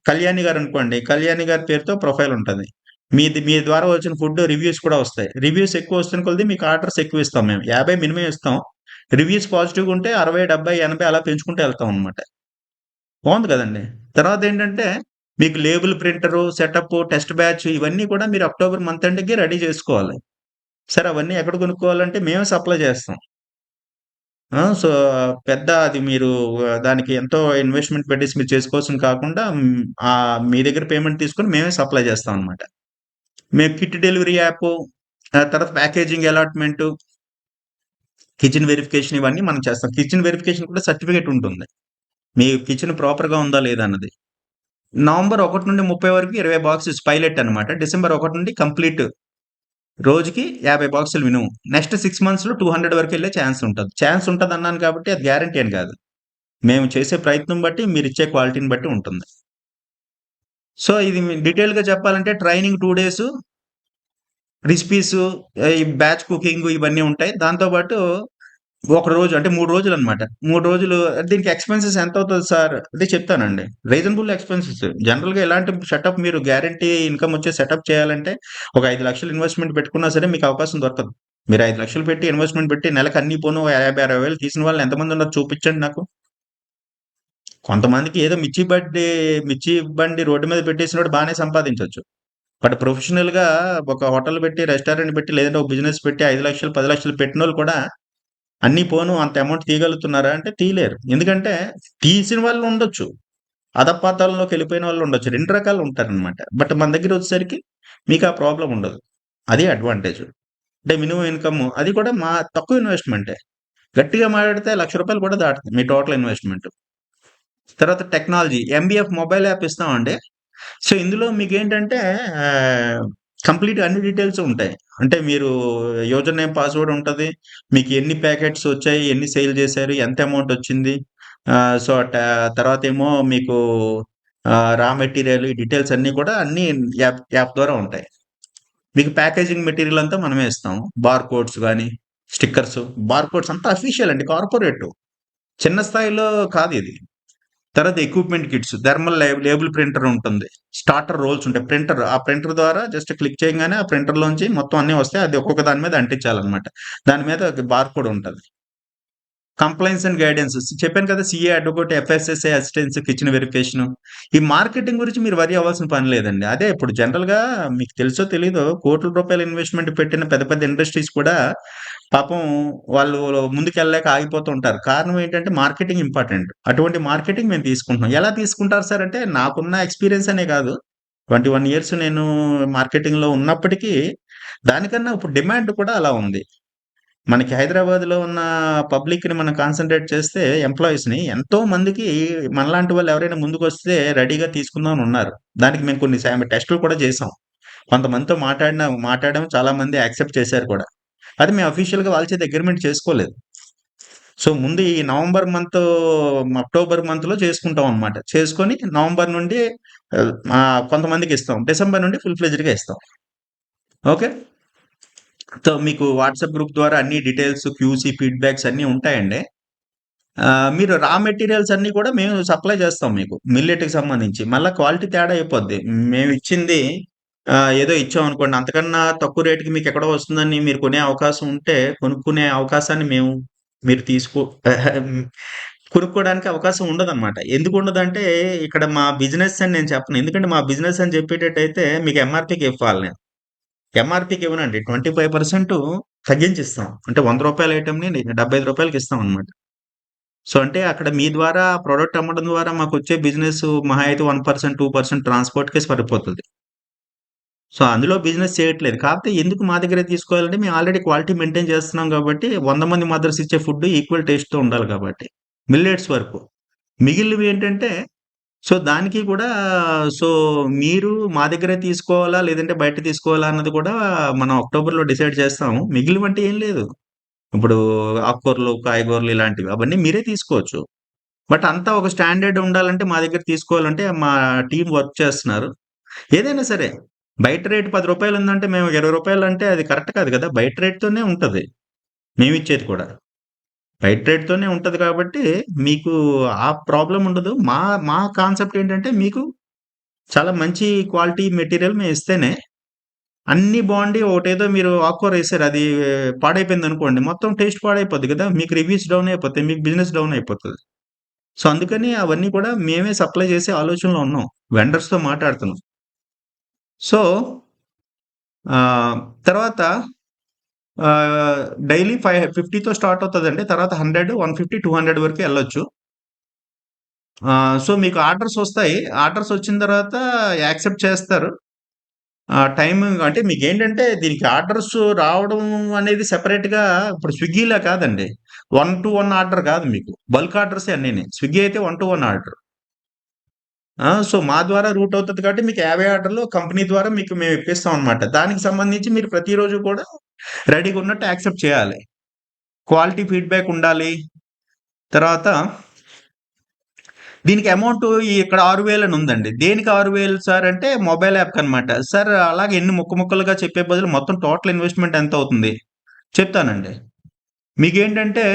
కళ్యాణి గారనుకోండి. కళ్యాణి గారి పేరుతో ప్రొఫైల్ ఉంటది. మీ ద్వారా వచ్చిన ఫుడ్ రివ్యూస్ కూడా వస్తాయి. రివ్యూస్ ఎక్కువ వస్తున్న కొద్దీ మీకు ఆర్డర్స్ ఎక్కువ ఇస్తాం మేము. 50 మినిమమ్ ఇస్తాం. రివ్యూస్ పాజిటివ్‌గా ఉంటే 60, 70, 80 అలా పెంచుకుంటూ వెళ్తాం అన్నమాట. బావుంది కదండీ! తర్వాతేంటంటే, మీకు label printer, setup, test batch ఇవన్నీ కూడా మీరు అక్టోబర్ మంత్ ఎండ్‌కి రెడీ చేసుకోవాలి. సరే అవన్నీ ఎక్కడ కొనుక్కోవాలంటే మేమే సప్లై చేస్తాం. సో, పెద్ద అది మీరు దానికి ఎంతో ఇన్వెస్ట్‌మెంట్ పెట్టేసి మీరు చేసుకోవాల్సింది కాకుండా మీ దగ్గర పేమెంట్ తీసుకొని మేమే సప్లై చేస్తాం అన్నమాట. మేము కిట్ డెలివరీ యాపు, తర్వాత ప్యాకేజింగ్ అలాట్‌మెంటు, కిచెన్ వెరిఫికేషన్ ఇవన్నీ మనం చేస్తాం. కిచెన్ వెరిఫికేషన్ కూడా సర్టిఫికేట్ ఉంటుంది. మీ కిచెన్ ప్రాపర్‌గా ఉందా లేదా అన్నది. నవంబర్ 1 నుండి 30 వరకు 20 బాక్సెస్ పైలట్ అనమాట. డిసెంబర్ 1 నుండి కంప్లీట్ రోజుకి 50 బాక్సులు మినిమమ్. నెక్స్ట్ 6 మంత్స్‌లో 200 వరకెళ్ళే ఛాన్స్ ఉంటది. ఛాన్స్ ఉంటదన్నాను కాబట్టి అది గ్యారంటీ అని కాదు. మేము చేసే ప్రయత్నం బట్టి, మీరిచ్చే క్వాలిటీని బట్టి ఉంటుంది. సో, ఇది డీటెయిల్‌గా చెప్పాలంటే ట్రైనింగ్ 2 డేసు, రెసిపీసు, ఈ బ్యాచ్ కుకింగ్ ఇవన్నీ ఉంటాయి. దాంతో పాటు ఒక రోజు అంటే 3 రోజులనమాట. 3 రోజులు దీనికి ఎక్స్‌పెన్సెస్ ఎంతవుతది సార్? అదే చెప్తానండి. Reasonable expenses. జనరల్‌గా ఎలాంటి సెటప్ మీరు గ్యారంటీ ఇన్‌కమ్ వచ్చే సెటప్ చేయాలంటే, ఒక 5,00,000 ఇన్వెస్ట్‌మెంట్ పెట్టుకున్నా సరే మీకు అవకాశం దొరకదు. మీరు 5,00,000 పెట్టి ఇన్వెస్ట్‌మెంట్ పెట్టి నెలకి అన్నీ పోను 50, 60,000 తీసిన వాళ్ళు ఎంతమందున్నారు చూపించండి నాకు. కొంతమందికి ఏదో మిర్చి బండి రోడ్డు మీద పెట్టేసినోడు బానే సంపాదించొచ్చు. బట్ ప్రొఫెషనల్‌గా ఒక హోటల్ పెట్టి, రెస్టారెంట్ పెట్టి, లేదంటే ఒక బిజినెస్ పెట్టి 5,00,000, 10,00,000 పెట్టినోళ్ళు కూడా అన్నీ పోను అంత అమౌంట్ తీయగలుగుతున్నారా అంటే తీయలేరు. ఎందుకంటే తీసిన వాళ్ళు ఉండొచ్చు. అధపాతాళంలోకెళ్ళిపోయిన వాళ్ళు ఉండొచ్చు. 2 రకాలు ఉంటారనమాట. బట్ మన దగ్గరొచ్చేసరికి మీకు ఆ ప్రాబ్లమ్ ఉండదు. అది అడ్వాంటేజ్. అంటే మినిమమ్ ఇన్‌కమ్ అది కూడా తక్కువ ఇన్వెస్ట్‌మెంటే. గట్టిగా మాట్లాడితే రూ. 1,00,000 కూడా దాటుతుంది మీ టోటల్ ఇన్వెస్ట్‌మెంట్. తర్వాత టెక్నాలజీ ఎంబీఎఫ్ మొబైల్ యాప్ ఇస్తామండి. సో, ఇందులో మీకేంటంటే ఆహ్, కంప్లీట్‌గా అన్ని డీటెయిల్స్ ఉంటాయి. అంటే మీరు యూజర్ నేమ్, పాస్వర్డ్ ఉంటది. మీకు ఎన్ని ప్యాకెట్స్ వచ్చాయి, ఎన్ని సేల్ చేశారు, ఎంత అమౌంట్ వచ్చింది. ఆహ్, సో, ట తర్వాతేమో మీకు రా మెటీరియల్ ఈ డీటెయిల్స్ అన్నీ కూడా అన్నీ యాప్ ద్వారా ఉంటాయి. మీకు ప్యాకేజింగ్ మెటీరియల్ అంతా మనమే ఇస్తాం. బార్ కోడ్స్ గాని, స్టిక్కర్స్, బార్ కోడ్స్ అంతా అఫీషియల్ అండి కార్పొరేట్. చిన్న స్థాయిలో కాదిది. తర్వాత equipment kits, thermal label printer ఉంటుంది. స్టార్టర్ రోల్స్ ఉంటాయి. ఆ ప్రింటర్ ద్వారా జస్ట్ క్లిక్ చేయంగానే ఆ ప్రింటర్‌లోంచి మొత్తం అన్నీ వస్తాయి. అది ఒక్కొక్క దాని మీద అంటించాలన్నమాట. దాని మీద ఒక బార్‌కోడ్ ఉంటది. కంప్లెయన్స్ అండ్ గైడెన్స్ చెప్పాను కదా! CA, advocate, FSSI assistance, kitchen verification. ఈ మార్కెటింగ్ గురించి మీరు వర్రీ అవ్వాల్సిన పని లేదండి. అదే ఇప్పుడు జనరల్‌గా మీకు తెలుసో తెలీదో కోట్ల రూపాయల ఇన్వెస్ట్‌మెంట్ పెట్టిన పెద్ద పెద్ద ఇండస్ట్రీస్ కూడా పాపం వాళ్ళు ముందుకెళ్ళలేక ఆగిపోతూ ఉంటారు. కారణం ఏంటంటే మార్కెటింగ్ ఇంపార్టెంట్. అటువంటి మార్కెటింగ్ మేము తీసుకుంటున్నాం. ఎలా తీసుకుంటారు సార్ అంటే నాకున్న ఎక్స్‌పీరియన్స్ అనే కాదు. 21 ఇయర్స్ నేను మార్కెటింగ్‌లో ఉన్నప్పటికీ దానికన్నా ఇప్పుడు డిమాండ్ కూడా అలా ఉంది. మనకి హైదరాబాద్‌లో ఉన్న పబ్లిక్‌ని మనం కాన్సంట్రేట్ చేస్తే ఎంప్లాయీస్‌ని ఎంతో మందికి మనలాంటి వాళ్ళు ఎవరైనా ముందుకొస్తే రెడీగా తీసుకుందాం అని ఉన్నారు. దానికి మేము కొన్ని టెస్టులు కూడా చేసాం. కొంతమందితో మాట్లాడాం. చాలా మంది యాక్సెప్ట్ చేశారు కూడా. అది మేము అఫీషియల్‌గా వాళ్ళ చేత అగ్రీమెంట్ చేసుకోలేదు. సో, ముందు ఈ నవంబర్ మంత్, అక్టోబర్ మంత్‌లో చేసుకుంటాం అన్నమాట. చేసుకొని నవంబర్ నుండి కొంతమందికిస్తాం. డిసెంబర్ నుండి ఫుల్ ఫ్లెడ్జ్డ్‌గా ఇస్తాం. ఓకే. సో, మీకు వాట్సాప్ గ్రూప్ ద్వారా అన్ని డీటెయిల్స్, క్యూసీ, ఫీడ్‌బ్యాక్స్ అన్నీ ఉంటాయండి. మీరు రా మెటీరియల్స్ అన్నీ కూడా మేము సప్లై చేస్తాం మీకు. మిల్లెట్‌కి సంబంధించి. మళ్ళా క్వాలిటీ తేడా అయిపోద్ది. మేమిచ్చింది ఏదో ఇచ్చామనుకోండి, అంతకన్నా తక్కువ రేట్‌కి మీకెక్కడో వస్తుందని మీరు కొనే అవకాశం ఉంటే, కొనుక్కునే అవకాశాన్ని మీరు కొనుక్కోవడానికి అవకాశం ఉండదనమాట. ఎందుకుండదంటే, ఇక్కడ మా బిజినెస్ అని నేను చెప్పను. ఎందుకంటే, మా బిజినెస్ అని చెప్పేటట్టయితే మీకు ఎంఆర్‌పీకి ఇవ్వాలి నేను. ఎంఆర్‌పీకి ఇవ్వనండి. 25% తగ్గించిస్తాం. అంటే రూ. 100 ఐటెమ్‌ని రూ. 75కి ఇస్తామనమాట. సో, అంటే అక్కడ మీ ద్వారా ప్రొడక్ట్ అమ్మడం ద్వారా మాకొచ్చే బిజినెస్ మహా అయితే 1%, 2% ట్రాన్స్‌పోర్ట్‌కే సరిపోతది. సో, అందులో బిజినెస్ చేయట్లేదు. కాపోతే ఎందుకు మా దగ్గరే తీసుకోవాలంటే మేము ఆల్రెడీ క్వాలిటీ మెయింటైన్ చేస్తున్నాం గాబట్టి 100 మంది మదర్స్ ఇచ్చే ఫుడ్ ఈక్వల్ టేస్ట్‌తో ఉండాలి కాబట్టి. మిల్లెట్స్ వరకు. మిగిలినవి ఏంటంటే సో, దానికి కూడా సో, మీరు మా దగ్గరే తీసుకోవాలా? లేదంటే బయట తీసుకోవాలా? అన్నది కూడా మనం అక్టోబర్‌లో డిసైడ్ చేస్తాము. మిగిలినవంటే ఏం లేదు. ఇప్పుడు ఆకుకూరలు, కాయగూరలు ఇలాంటివి అవన్నీ మీరే తీసుకోవచ్చు. బట్ అంతా ఒక స్టాండర్డ్ ఉండాలంటే మా దగ్గర తీసుకోవాలంటే మా టీమ్ వర్క్ చేస్తున్నారు. ఏదైనా సరే బయట రేట్ రూ. 10 ఉందంటే మేము రూ. 20 అంటే అది కరెక్ట్ కాదు కదా! బయట రేట్‌తోనే ఉంటది. మేమిచ్చేది కూడా. బయట రేట్‌తోనే ఉంటది కాబట్టి మీకు ఆ ప్రాబ్లమ్ ఉండదు. మా కాన్సెప్ట్ ఏంటంటే మీకు చాలా మంచి క్వాలిటీ మెటీరియల్ మేమిస్తేనే అన్నీ బావుండి ఒకటేదో మీరు ఆకుకూరేసారు అది పాడైపోయిందనుకోండి. మొత్తం టేస్ట్ పాడైపోద్ది కదా! మీకు రివ్యూస్ డౌన్ అయిపోతాయి. మీకు బిజినెస్ డౌన్ అయిపోతది. సో, అందుకని అవన్నీ కూడా మేమే సప్లై చేసే ఆలోచనలో ఉన్నాం. వెండర్స్‌తో మాట్లాడుతున్నాం. సో, ఆహ్, తర్వాత డైలీ 50తో స్టార్ట్ అవుతదండి. తర్వాత 100, 150, 200 వరకు ఎళ్ళొచ్చు. సో, మీకు ఆర్డర్స్ ఒస్తాయి. ఆర్డర్స్ వచ్చిన తర్వాత యాక్సెప్ట్ చేస్తారు. టైమింగ్ అంటే మీకేంటంటే దీనికి ఆర్డర్స్ రావడం అనేది సెపరేట్‌గా ఇప్పుడు స్విగ్గీలా కాదండి. 1-1 ఆర్డర్ కాదు మీకు. బల్క్ ఆర్డర్సే అన్నీని. స్విగ్గీ అయితే 1-1 ఆర్డర్. సో, మా ద్వారా రూట్ అవుతది కాబట్టి మీకు 50 ఆర్డర్‌లు కంపెనీ ద్వారా మీకు మేము ఇప్పిస్తాం అన్నమాట. దానికి సంబంధించి మీరు ప్రతిరోజు కూడా రెడీగా ఉన్నట్టు యాక్సెప్ట్ చేయాలి. క్వాలిటీ ఫీడ్‌బ్యాక్ ఉండాలి. తర్వాత దీనికి అమౌంటు ఇక్కడ 6,000 అని ఉందండి. దేనికి 6,000 సార్ అంటే మొబైల్ యాప్‌కనమాట. సార్ అలాగే ఎన్ని ముక్కలుగా చెప్పే బదులు మొత్తం టోటల్ ఇన్వెస్ట్‌మెంట్ ఎంతవుతుంది? చెప్తానండి. మీకేంటంటే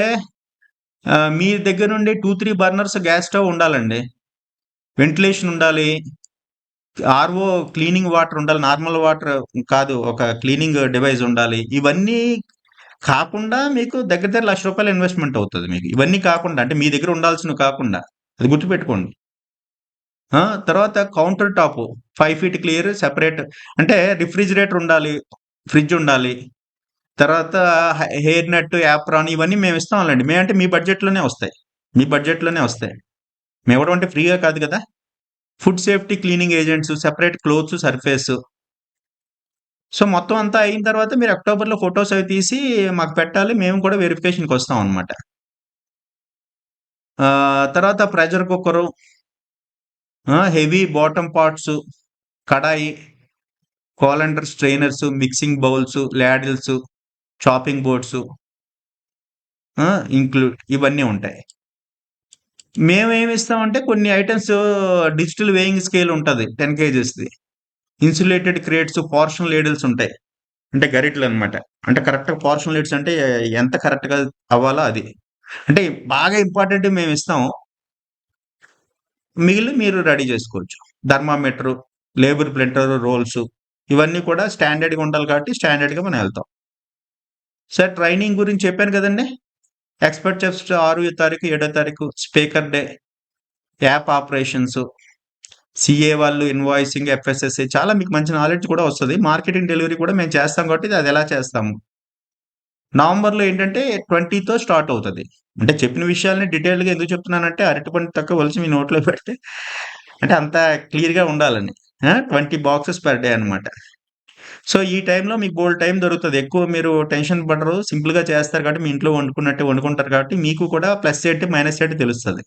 మీ దగ్గర నుండి 2, 3 బర్నర్స్ గ్యాస్ స్టవ్ ఉండాలండి. వెంటిలేషన్ ఉండాలి. ఆర్‌ఓ క్లీనింగ్ వాటర్ ఉండాలి. నార్మల్ వాటర్ కాదు. ఒక క్లీనింగ్ డివైస్ ఉండాలి. ఇవన్నీ కాకుండా మీకు దగ్గర దగ్గర రూ. 1,00,000 ఇన్వెస్ట్‌మెంట్ అవుతది మీకు. ఇవన్నీ కాకుండా అంటే మీ దగ్గర ఉండాల్సినవి కాకుండా. అది గుర్తుపెట్టుకోండి. తర్వాత counter top 5 feet clear separate అంటే రిఫ్రిజిరేటర్ ఉండాలి. ఫ్రిడ్జ్ ఉండాలి. తర్వాత హెయిర్ నెట్, యాప్రాన్ ఇవన్నీ మేము ఇస్తాంలెండి. మేమంటే మీ బడ్జెట్‌లోనే వస్తాయి. మీ బడ్జెట్‌లోనే వస్తాయి. మేమివ్వడం అంటే ఫ్రీగా కాదు కదా! Food safety cleaning agents, separate clothes, surface. So, మొత్తం అంతా అయిన తర్వాత మీరు అక్టోబర్‌లో ఫోటోస్ అవి తీసి మాకు పెట్టాలి. మేము కూడా వెరిఫికేషన్‌కొస్తాం అన్నమాట. తర్వాత pressure cooker, heavy bottom pots, kadai, colander strainers, mixing bowls, ladles, chopping boards ఆ! ఇవన్నీ ఉంటాయి. మేమేమిస్తామంటే కొన్ని ఐటెమ్స్ డిజిటల్ వేయింగ్ స్కేల్ ఉంటది. 10 కేజీస్‌ది. ఇన్సులేటెడ్ క్రేట్స్, పోర్షన్ లేడిల్స్ ఉంటాయి. అంటే గరిటెలనమాట. అంటే కరెక్ట్‌గా పోర్షన్ లిడ్స్ అంటే ఎంత కరెక్ట్‌గా అవ్వాలో అది. అంటే బాగా ఇంపార్టెంట్‌వి మేమిస్తాం. మిగిలినవి మీరు రెడీ జేసుకోవచ్చు. థర్మామీటరు, లేబుల్ ప్రింటరు, రోల్సు ఇవన్నీ కూడా స్టాండర్డ్‌గా ఉండాలి కాబట్టి స్టాండర్డ్‌గా మనం ఎళ్తాం. సార్ ట్రైనింగ్ గురించి చెప్పాను గదండీ! ఎక్స్‌పర్ట్ చెఫ్స్ 6 తారీఖు, 7 తారీఖు speaker day, app operations, CA వాళ్ళు ఇన్వాయిసింగ్, ఎఫ్ఎస్ఎస్‌ఏ చాలా మీకు మంచి నాలెడ్జ్ కూడా వస్తది. మార్కెటింగ్ డెలివరీ కూడా మేము చేస్తాం కాబట్టి అదెలా చేస్తాము. నవంబర్‌లో ఏంటంటే 20తో స్టార్ట్ అవుతది. అంటే చెప్పిన విషయాల్ని డీటెయిల్డ్‌గా ఎందుకు చెప్తున్నానంటే అరటిపండు తొక్క ఒలిచి మీ నోట్లో పెడితే అంటే అంత క్లియర్‌గా ఉండాలని. 20 బాక్సెస్ పర్ డే అనమాట. సో, ఈ టైంలో మీకు బోలెడు టైం దొరుకుతది. ఎక్కువ మీరు టెన్షన్ పడరు. సింపుల్‌గా చేస్తారు కాబట్టి, మీ ఇంట్లో వండుకున్నట్టే వండుకుంటారు కాబట్టి, మీకు కూడా ప్లస్ ఏంటి, మైనస్ ఏంటి తెలుస్తది.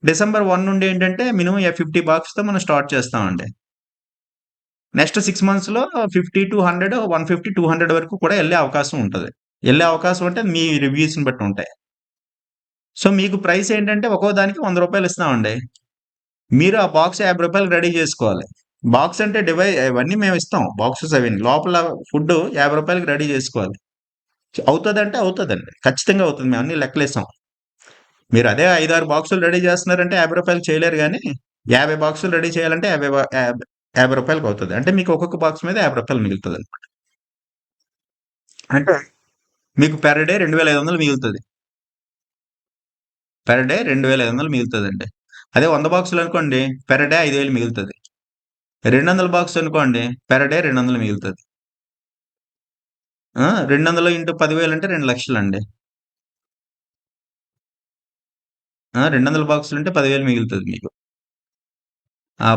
డిసెంబర్ 1 నుండి ఏంటంటే, మినిమమ్ 50 బాక్స్‌తో మనం స్టార్ట్ చేస్తామండి. నెక్స్ట్ 6 మంత్స్‌లో 50-100, 150-200 వరకు కూడా ఎళ్ళే అవకాశం ఉంటది. ఎళ్ళే అవకాశం అంటే మీ రివ్యూస్‌ని బట్టి ఉంటాయి. సో, మీకు ప్రైస్ ఏంటంటే, ఒక్కో దానికి రూ. 100 ఇస్తామండి. మీరు ఆ బాక్స్ రూ. 50 రెడీ జేసుకోవాలి. బాక్స్ అంటే ఇవన్నీ మేమిస్తాం. బాక్సెస్ అవిని. లోపల ఫుడ్డు రూ. 50కి రెడీ జేసుకోవాలి. అవుతదంటే అవుతదండి. ఖచ్చితంగా అవుతది. మేము అన్ని లెక్కలేసాం. మీరు అదే 5, 6 బాక్సులు రెడీ జేస్తున్నారంటే రూ. 50 చేయలేరు గానీ, 50 బాక్సులు రెడీ చేయాలంటే 50 అవుతది. అంటే మీకు ఒక్కొక్క బాక్స్ మీద రూ. 50 మిగులుతదనమాట. అంటే మీకు పర్ డే 2500 మిగులుతది. పర్ డే 2500 మిగులుతదండి. అదే 100 బాక్సులనుకోండి పర్ డే 5000 మిగులుతది. 200 బాక్స్ అనుకోండి పర్ డే 200 మిగులుతది. 200 ఇంటూ 10,000 అంటే 2,00,000 అండి. 200 బాక్సులుంటే 10,000 మిగులుతది మీకు.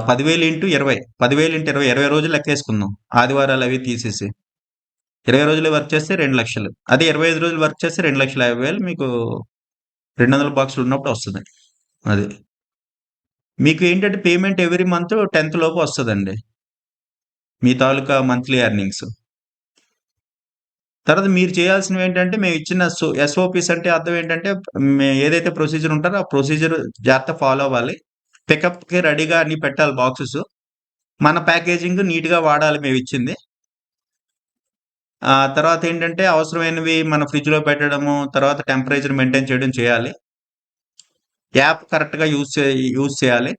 10,000 ఇంటూ 20. 10,000 ఇంటూ 20, 20 రోజులు లెక్కేసుకుందాం. ఆదివారాలవి తీసేసి. 20 రోజులు వర్క్ చేస్తే 2,00,000. అదే 25 రోజులు వర్క్ చేస్తే 2,50,000 మీకు 200 బాక్సులున్నప్పుడు వస్తది. అది. మీకు ఏంటంటే పేమెంట్ ఎవ్రీ మంత్ 10థ్ లోపు వస్తదండి. మీ తాలూకా మంత్లీ ఎర్నింగ్స్. తర్వాత మీరు చేయాల్సినవేంటంటే మేమిచ్చిన ఎస్ఓపీస్ అంటే అర్థం ఏంటంటే ఏదైతే ప్రొసీజర్ ఉంటారో ఆ ప్రొసీజర్ జాగ్రత్తగా ఫాలో అవ్వాలి. పికప్‌కి రెడీగా అన్ని పెట్టాలి బాక్సెస్. మన ప్యాకేజింగ్ నీట్‌గా వాడాలి మేమిచ్చింది. తర్వాతేంటంటే అవసరమైనవి మన ఫ్రిడ్జ్‌లో పెట్టడము, తర్వాత టెంపరేచర్ మెయింటైన్ చేయడం చేయాలి. యాప్ కరెక్ట్‌గా యూజ్ చేయాలి.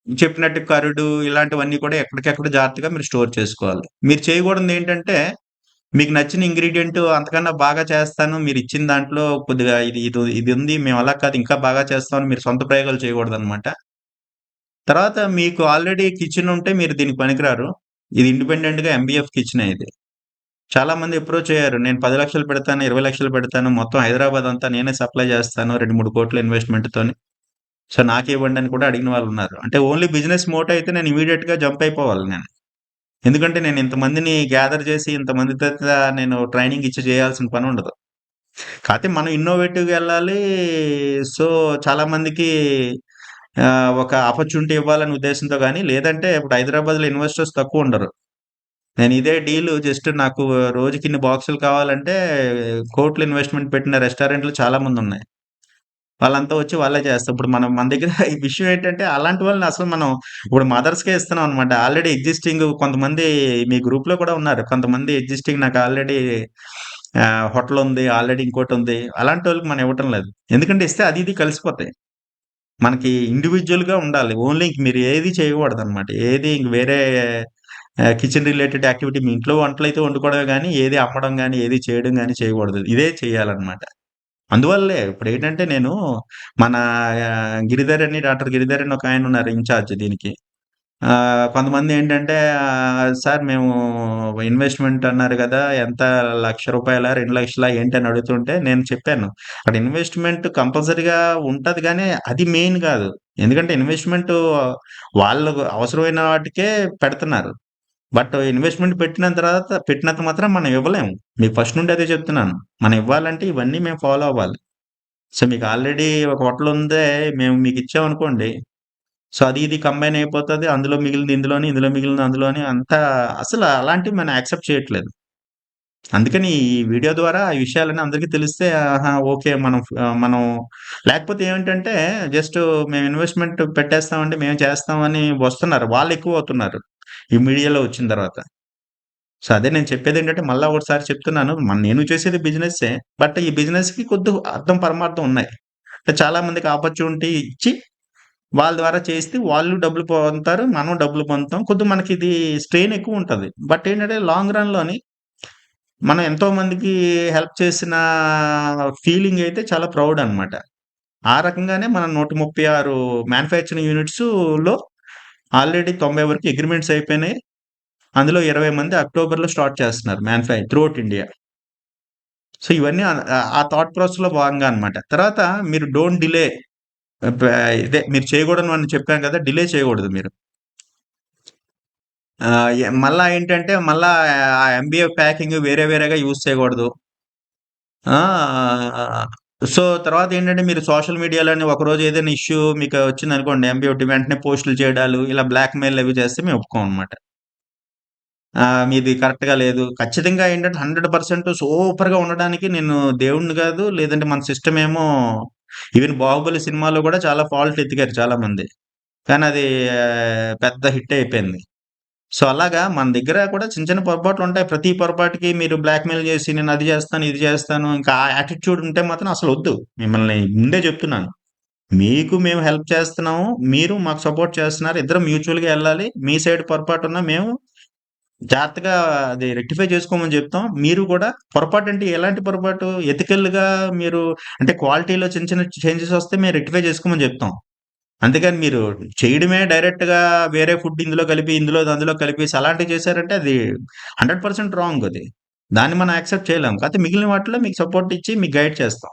చెప్పినట్టు కరుడు ఇలాంటివన్నీ కూడా ఎక్కడికెక్కడ జాగ్రత్తగా మీరు స్టోర్ చేసుకోవాలి. మీరు చేయకూడనిదేంటంటే మీకు నచ్చిన ఇంగ్రీడియెంట్ అంతకన్నా బాగా చేస్తాను. మీరిచ్చిన దాంట్లో కొద్దిగా ఇదుంది. మేము అలా కాదు ఇంకా బాగా చేస్తామని మీరు సొంత ప్రయోగాలు చేయకూడదనమాట. తర్వాత మీకు ఆల్రెడీ కిచెన్ ఉంటే మీరు దీనికి పనికిరారు. ఇది ఇండిపెండెంట్‌గా ఎంబీఎఫ్ కిచెనే ఇది. చాలా మంది అప్రోచ్ అయ్యారు. నేను 10,00,000 పెడతాను, 20,00,000 పెడతాను. మొత్తం హైదరాబాద్ అంతా నేనే సప్లై చేస్తాను. 2, 3 కోట్ల ఇన్వెస్ట్‌మెంట్‌తోని. సో, నాకే ఇవ్వండి అని కూడా అడిగిన వాళ్ళున్నారు. అంటే ఓన్లీ బిజినెస్ మోటో అయితే నేను ఇమ్మీడియేట్‌గా జంప్ అయిపోవాలి నేను. ఎందుకంటే నేను ఇంతమందిని గ్యాదర్ చేసి ఇంతమంది చేత నేను ట్రైనింగ్ ఇచ్చి చేయాల్సిన పనుండదు. కాతే మనం ఇన్నోవేటివ్‌గా ఎళ్ళాలి. సో, చాలా మందికి ఒక ఆపర్చునిటీ ఇవ్వాలనే ఉద్దేశంతో గాని, లేదంటే ఇప్పుడు హైదరాబాద్‌లో ఇన్వెస్టర్స్ తక్కువుండరు. నేను ఇదే డీలు జస్ట్ నాకు రోజుకిన్ని బాక్సులు కావాలంటే, కోట్లు ఇన్వెస్ట్‌మెంట్ పెట్టిన రెస్టారెంట్‌లు చాలా మందున్నాయి. వాళ్ళంతా వచ్చి వాళ్ళే చేస్తారు. ఇప్పుడు మన దగ్గర ఈ విషయం ఏంటంటే, అలాంటి వాళ్ళని అసలు మనం ఇప్పుడు మదర్స్‌కే ఇస్తున్నాం అనమాట. ఆల్రెడీ ఎగ్జిస్టింగ్ కొంతమంది మీ గ్రూప్‌లో కూడా ఉన్నారు. కొంతమంది ఎగ్జిస్టింగ్ నాకు ఆల్రెడీ హోటలుంది. ఆల్రెడీ ఇంకోటుంది. అలాంటోళ్ళకి మనం ఇవ్వటం లేదు. ఎందుకంటే ఇస్తే అది ఇది కలిసిపోతాయి. మనకి ఇండివిడ్యుయల్‌గా ఉండాలి. ఓన్లీ ఇంక మీరు ఏది చేయకూడదనమాట. ఏది ఇంక వేరే కిచెన్ రిలేటెడ్ యాక్టివిటీ మీ ఇంట్లో వంటలైతే వండుకోవడమే గానీ, ఏది అమ్మడం గానీ, ఏది చేయడం గానీ చేయకూడదు. ఇదే చేయాలనమాట. అందువల్లే ఇప్పుడేంటంటే నేను మన గిరిధర్ అని డాక్టర్ గిరిధర్ అని ఒకాయనున్నారు ఇన్‌చార్జ్ దీనికి. కొంతమందేంటంటే సార్ మేము ఇన్వెస్ట్‌మెంట్ అన్నారు గదా! ఎంత రూ. 1,00,000 2,00,000 ఏంటని అడుగుతుంటే నేను చెప్పాను. అక్కడ ఇన్వెస్ట్‌మెంట్ కంపల్సరీగా ఉంటది గానీ, అది మెయిన్ గాదు. ఎందుకంటే ఇన్వెస్ట్‌మెంటు వాళ్ళకు అవసరమైన వాటికే పెడుతున్నారు. బట్ ఇన్వెస్ట్‌మెంట్ పెట్టినంత మాత్రం మనం ఇవ్వలేము. మీకు ఫస్ట్ నుండి అదే చెప్తున్నాను. మనం ఇవ్వాలంటే ఇవన్నీ మేము ఫాలో అవ్వాలి. సో, మీకు ఆల్రెడీ ఒక హోటలుందే మేము మీకిచ్చామనుకోండి. సో, అది ఇది కంబైన్ అయిపోతది. అందులో మిగిలింది ఇందులోని, ఇందులో మిగిలింది అందులోని అంతా అసలు అలాంటివి మనం యాక్సెప్ట్ చేయట్లేదు. అందుకని ఈ వీడియో ద్వారా ఈ విషయాలన్నీ అందరికీ తెలిస్తే ఆహా! ఓకే. మనం లేకపోతే ఏమిటంటే జస్ట్ మేము ఇన్వెస్ట్‌మెంట్ పెట్టేస్తామండి, మేము చేస్తామని వస్తున్నారు. వాళ్ళెక్కువవుతున్నారు. ఈ మీడియాలో వచ్చిన తర్వాత. సో, అదే నేను చెప్పేదేంటంటే మళ్ళా ఒకసారి చెప్తున్నాను. నేను చేసేది బిజినెస్సే. బట్ ఈ బిజినెస్‌కి అర్థం, పరమార్థం ఉన్నాయి. అంటే చాలా మందికి ఆపర్చునిటీ ఇచ్చి వాళ్ళ ద్వారా చేస్తే వాళ్ళు డబ్బులు పొందుతారు. మనం డబ్బులు పొందుతాం. కొద్దిగా మనకిది స్ట్రెయిన్ ఎక్కువుంటది. బట్ ఏంటంటే లాంగ్ రన్‌లోని మనం ఎంతో మందికి హెల్ప్ చేసిన ఫీలింగ్ అయితే చాలా ప్రౌడ్ అనమాట. ఆ రకంగానే మనం 136 మ్యానుఫ్యాక్చరింగ్ యూనిట్స్‌లో ఆల్రెడీ 90 వరకు అగ్రీమెంట్స్ అయిపోయినాయి. అందులో 20 మంది అక్టోబర్‌లో స్టార్ట్ చేస్తున్నారు త్రూఅవుట్ ఇండియా. సో, ఇవన్నీ ఆ థాట్ ప్రాసెస్‌లో భాగంగా అనమాట. తర్వాత మీరు డోంట్ డిలే ఇదే మీరు చేయకూడనివన్నీ చెప్పాను కదా! డిలే చేయకూడదు మీరు. మళ్ళా ఏంటంటే మళ్ళా ఆ ఎంబీఏ ప్యాకింగ్ వేరే వేరేగా యూజ్ చేయకూడదు. సో, తర్వాతేంటంటే మీరు సోషల్ మీడియాలోని ఒకరోజు ఏదైనా ఇష్యూ మీకు వచ్చిందనుకోండి ఎంబీఏ ఒకటి వెంటనే పోస్టులు చేయడాలు, ఇలా బ్లాక్‌మెయిల్ అవి చేస్తే మేము ఒప్పుకోమనమాట. మీది కరెక్ట్‌గా లేదు. ఖచ్చితంగా ఏంటంటే 100% సూపర్‌గా ఉండడానికి నేను దేవుడిని కాదు, లేదంటే మన సిస్టమ్ ఏమో ఈవెన్ 'బాహుబలి' సినిమాలో కూడా చాలా ఫాల్ట్ ఎతికారు చాలామంది. కానీ అది పెద్ద హిట్ అయిపోయింది. సో, అలాగా మన దగ్గర కూడా చిన్న చిన్న పొరపాట్లుంటాయి. ప్రతి పొరపాటుకి మీరు బ్లాక్‌మెయిల్ చేసి నేను అది చేస్తాను, ఇది చేస్తాను. ఇంకా ఆ యాటిట్యూడ్ ఉంటే మాత్రం అసలొద్దు. మిమ్మల్ని ముందే చెప్తున్నాను. మీకు మేము హెల్ప్ చేస్తున్నాము. మీరు మాకు సపోర్ట్ చేస్తున్నారు. ఇద్దరం మ్యూచువల్‌గా ఎళ్ళాలి. మీ సైడ్ పొరపాటున్నా మేము జాగ్రత్తగా అది రెక్టిఫై చేసుకోమని చెప్తాం. మీరు కూడా పొరపాటంటే ఎలాంటి పొరపాటు? ఎథికల్‌గా మీరు అంటే క్వాలిటీలో చిన్న చిన్న చేంజెస్ వస్తే మేము రెక్టిఫై చేసుకోమని చెప్తాం. అంతేగాని మీరు చేయడమే డైరెక్ట్‌గా వేరే ఫుడ్ ఇందులో కలిపి, అందులో కలిపేసి అలాంటివి చేశారంటే అది 100% రాంగ్ అది. దాన్ని మనం యాక్సెప్ట్ చేయలేం. కాకపోతే మిగిలిన వాటిలో మీకు సపోర్ట్ ఇచ్చి మీకు గైడ్ చేస్తాం.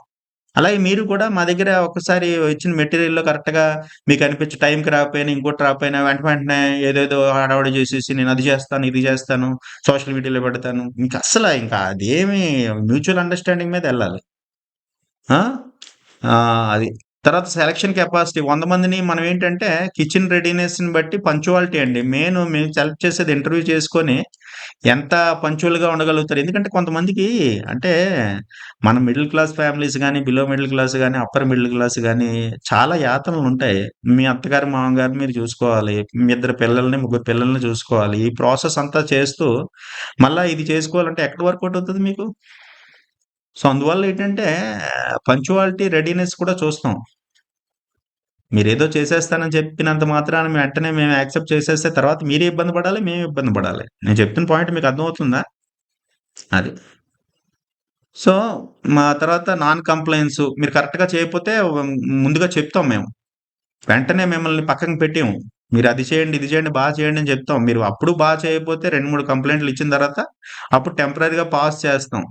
అలాగే మీరు కూడా మా దగ్గర ఒక్కసారి ఇచ్చిన మెటీరియల్‌లో కరెక్ట్‌గా మీకనిపించి టైంకి రాకపోయినా, ఇంకోటి రాకపోయినా వెంటనే ఏదేదో హడావిడి చేసేసి నేను అది చేస్తాను, ఇది చేస్తాను, సోషల్ మీడియాలో పెడతాను. ఇంకా అదేమి మ్యూచువల్ అండర్‌స్టాండింగ్ మీద ఎళ్ళాలి. ఆ! అది. తర్వాత సెలక్షన్ కెపాసిటీ 100 మందిని మనం ఏంటంటే కిచెన్ రెడీనెస్‌ని బట్టి పంక్చువాలిటీ అండి. మేము సెలెక్ట్ చేసేది ఇంటర్వ్యూ చేసుకొని ఎంత పంక్చువల్‌గా ఉండగలుగుతారు. ఎందుకంటే కొంతమందికి అంటే మన మిడిల్ క్లాస్ ఫ్యామిలీస్ గాని, బిలో మిడిల్ క్లాస్ గాని, అప్పర్ మిడిల్ క్లాస్ గాని చాలా యాతనలుంటాయి. మీ అత్తగారు, మామగారిని మీరు చూసుకోవాలి. మీ ఇద్దరు పిల్లల్ని, ముగ్గురు పిల్లల్ని చూసుకోవాలి. ఈ ప్రాసెస్ అంతా చేస్తూ మళ్ళా ఇది చేసుకోవాలంటే ఎక్కడి వర్కౌట్ అవుతది మీకు? సో, అందువల్ల ఏంటంటే పంక్చువాలిటీ, రెడీనెస్ కూడా చూస్తాం. మీరేదో చేసేస్తానని చెప్పినంత మాత్రాన వెంటనే మేము యాక్సెప్ట్ చేసేస్తే తర్వాత మీరే ఇబ్బంది పడాలి, మేము ఇబ్బంది పడాలి. నేను చెప్తున్న పాయింట్ మీకు అర్థమవుతుందా? అది. సో, మా తర్వాత నాన్ కంప్లెయన్స్ మీరు కరెక్ట్‌గా చేయకపోతే ముందుగా చెప్తాం మేము. వెంటనే మిమ్మల్ని పక్కన పెట్టియం. మీరు అది చేయండి, ఇది చేయండి, చేయండి అని చెప్తాం. మీరు అప్పుడు చేయకపోతే 2, 3 కంప్లెయింట్లు ఇచ్చిన తర్వాత అప్పుడు టెంపరరీగా పాజ్ చేస్తాం.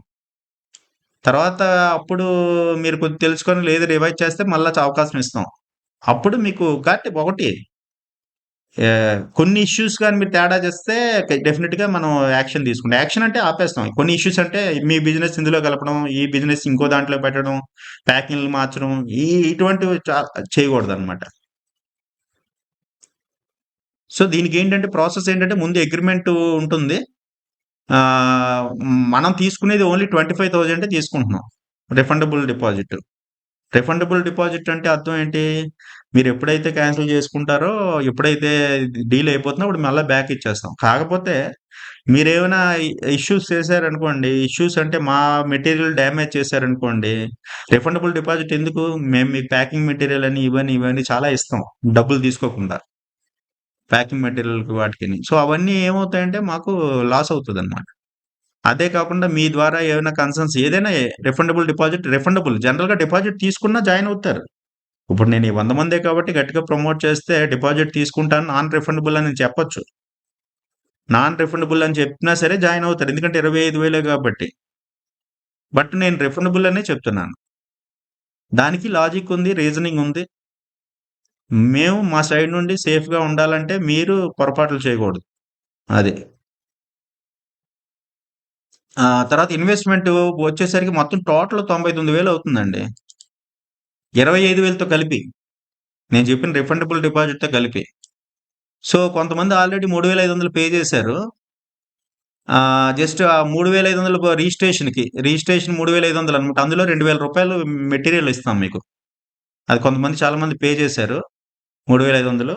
తర్వాత అప్పుడు మీరు కొద్దిగా తెలుసుకొని లేదు రివైజ్ చేస్తే మళ్ళా అవకాశం ఇస్తాం. అప్పుడు మీకు కాబట్టి ఒకటి కొన్ని ఇష్యూస్ గాని మీరు తేడా చేస్తే డెఫినిట్‌గా మనం యాక్షన్ తీసుకుంటాం. యాక్షన్ అంటే ఆపేస్తాం. కొన్ని ఇష్యూస్ అంటే మీ బిజినెస్ ఇందులో కలపడం, ఈ బిజినెస్ ఇంకో దాంట్లో పెట్టడం, ప్యాకింగ్‌లు మార్చడం ఇటువంటివి చేయకూడదనమాట. సో, దీనికేంటంటే ప్రాసెస్ ఏంటంటే ముందు అగ్రీమెంట్ ఉంటుంది. ఆహ్, మనం తీసుకునేది ఓన్లీ 25,000 తీసుకుంటున్నాం. Refundable deposit. రిఫండబుల్ డిపాజిట్ అంటే అర్థం ఏంటి? మీరెప్పుడైతే క్యాన్సిల్ చేసుకుంటారో, ఎప్పుడైతే డీల్ అయిపోతుందో అప్పుడు మళ్ళా బ్యాక్ ఇచ్చేస్తాం. కాకపోతే మీరేమైనా ఇష్యూస్ చేశారనుకోండి, ఇష్యూస్ అంటే మా మెటీరియల్ డ్యామేజ్ చేశారనుకోండి, రిఫండబుల్ డిపాజిట్ ఎందుకు? మేము మీకు ప్యాకింగ్ మెటీరియల్ అని ఇవన్నీ చాలా ఇస్తాం. డబ్బులు తీసుకోకుండా. ప్యాకింగ్ మెటీరియల్‌కి వాటికిని. సో, అవన్నీ ఏమవుతాయంటే మాకు లాస్ అవుతదనమాట. అదే కాకుండా మీ ద్వారా ఏమైనా కన్సర్న్స్ ఏదైనా రిఫండబుల్. జనరల్‌గా డిపాజిట్ తీసుకున్నా జాయిన్ అవుతారు. ఇప్పుడు నేను ఈ 100 మందే కాబట్టి గట్టిగా ప్రమోట్ చేస్తే డిపాజిట్ తీసుకుంటాను. నాన్ రిఫండబుల్ అని చెప్పొచ్చు. నాన్ రిఫండబుల్ అని చెప్పినా సరే జాయిన్ అవుతారు. ఎందుకంటే 25,000 కాబట్టి. బట్ నేను రిఫండబుల్ అనే చెప్తున్నాను. దానికి లాజిక్ ఉంది. రీజనింగ్ ఉంది. మేము మా సైడ్ నుండి సేఫ్‌గా ఉండాలంటే మీరు పొరపాట్లు చేయకూడదు. అది. తర్వాత ఇన్వెస్ట్‌మెంట్ వచ్చేసరికి మొత్తం టోటల్ 99,000 అవుతుందండి. 25,000తో కలిపి. నేను చెప్పిన రిఫండబుల్ డిపాజిట్‌తో కలిపి. సో, కొంతమంది ఆల్రెడీ 3,500 పే చేశారు. జస్ట్ ఆ 3,500 రిజిస్ట్రేషన్ 3,500 అనమాట. అందులో రూ. 2,000 మెటీరియల్ ఇస్తాం మీకు. అది కొంతమంది చాలా మంది పే చేశారు. 3,500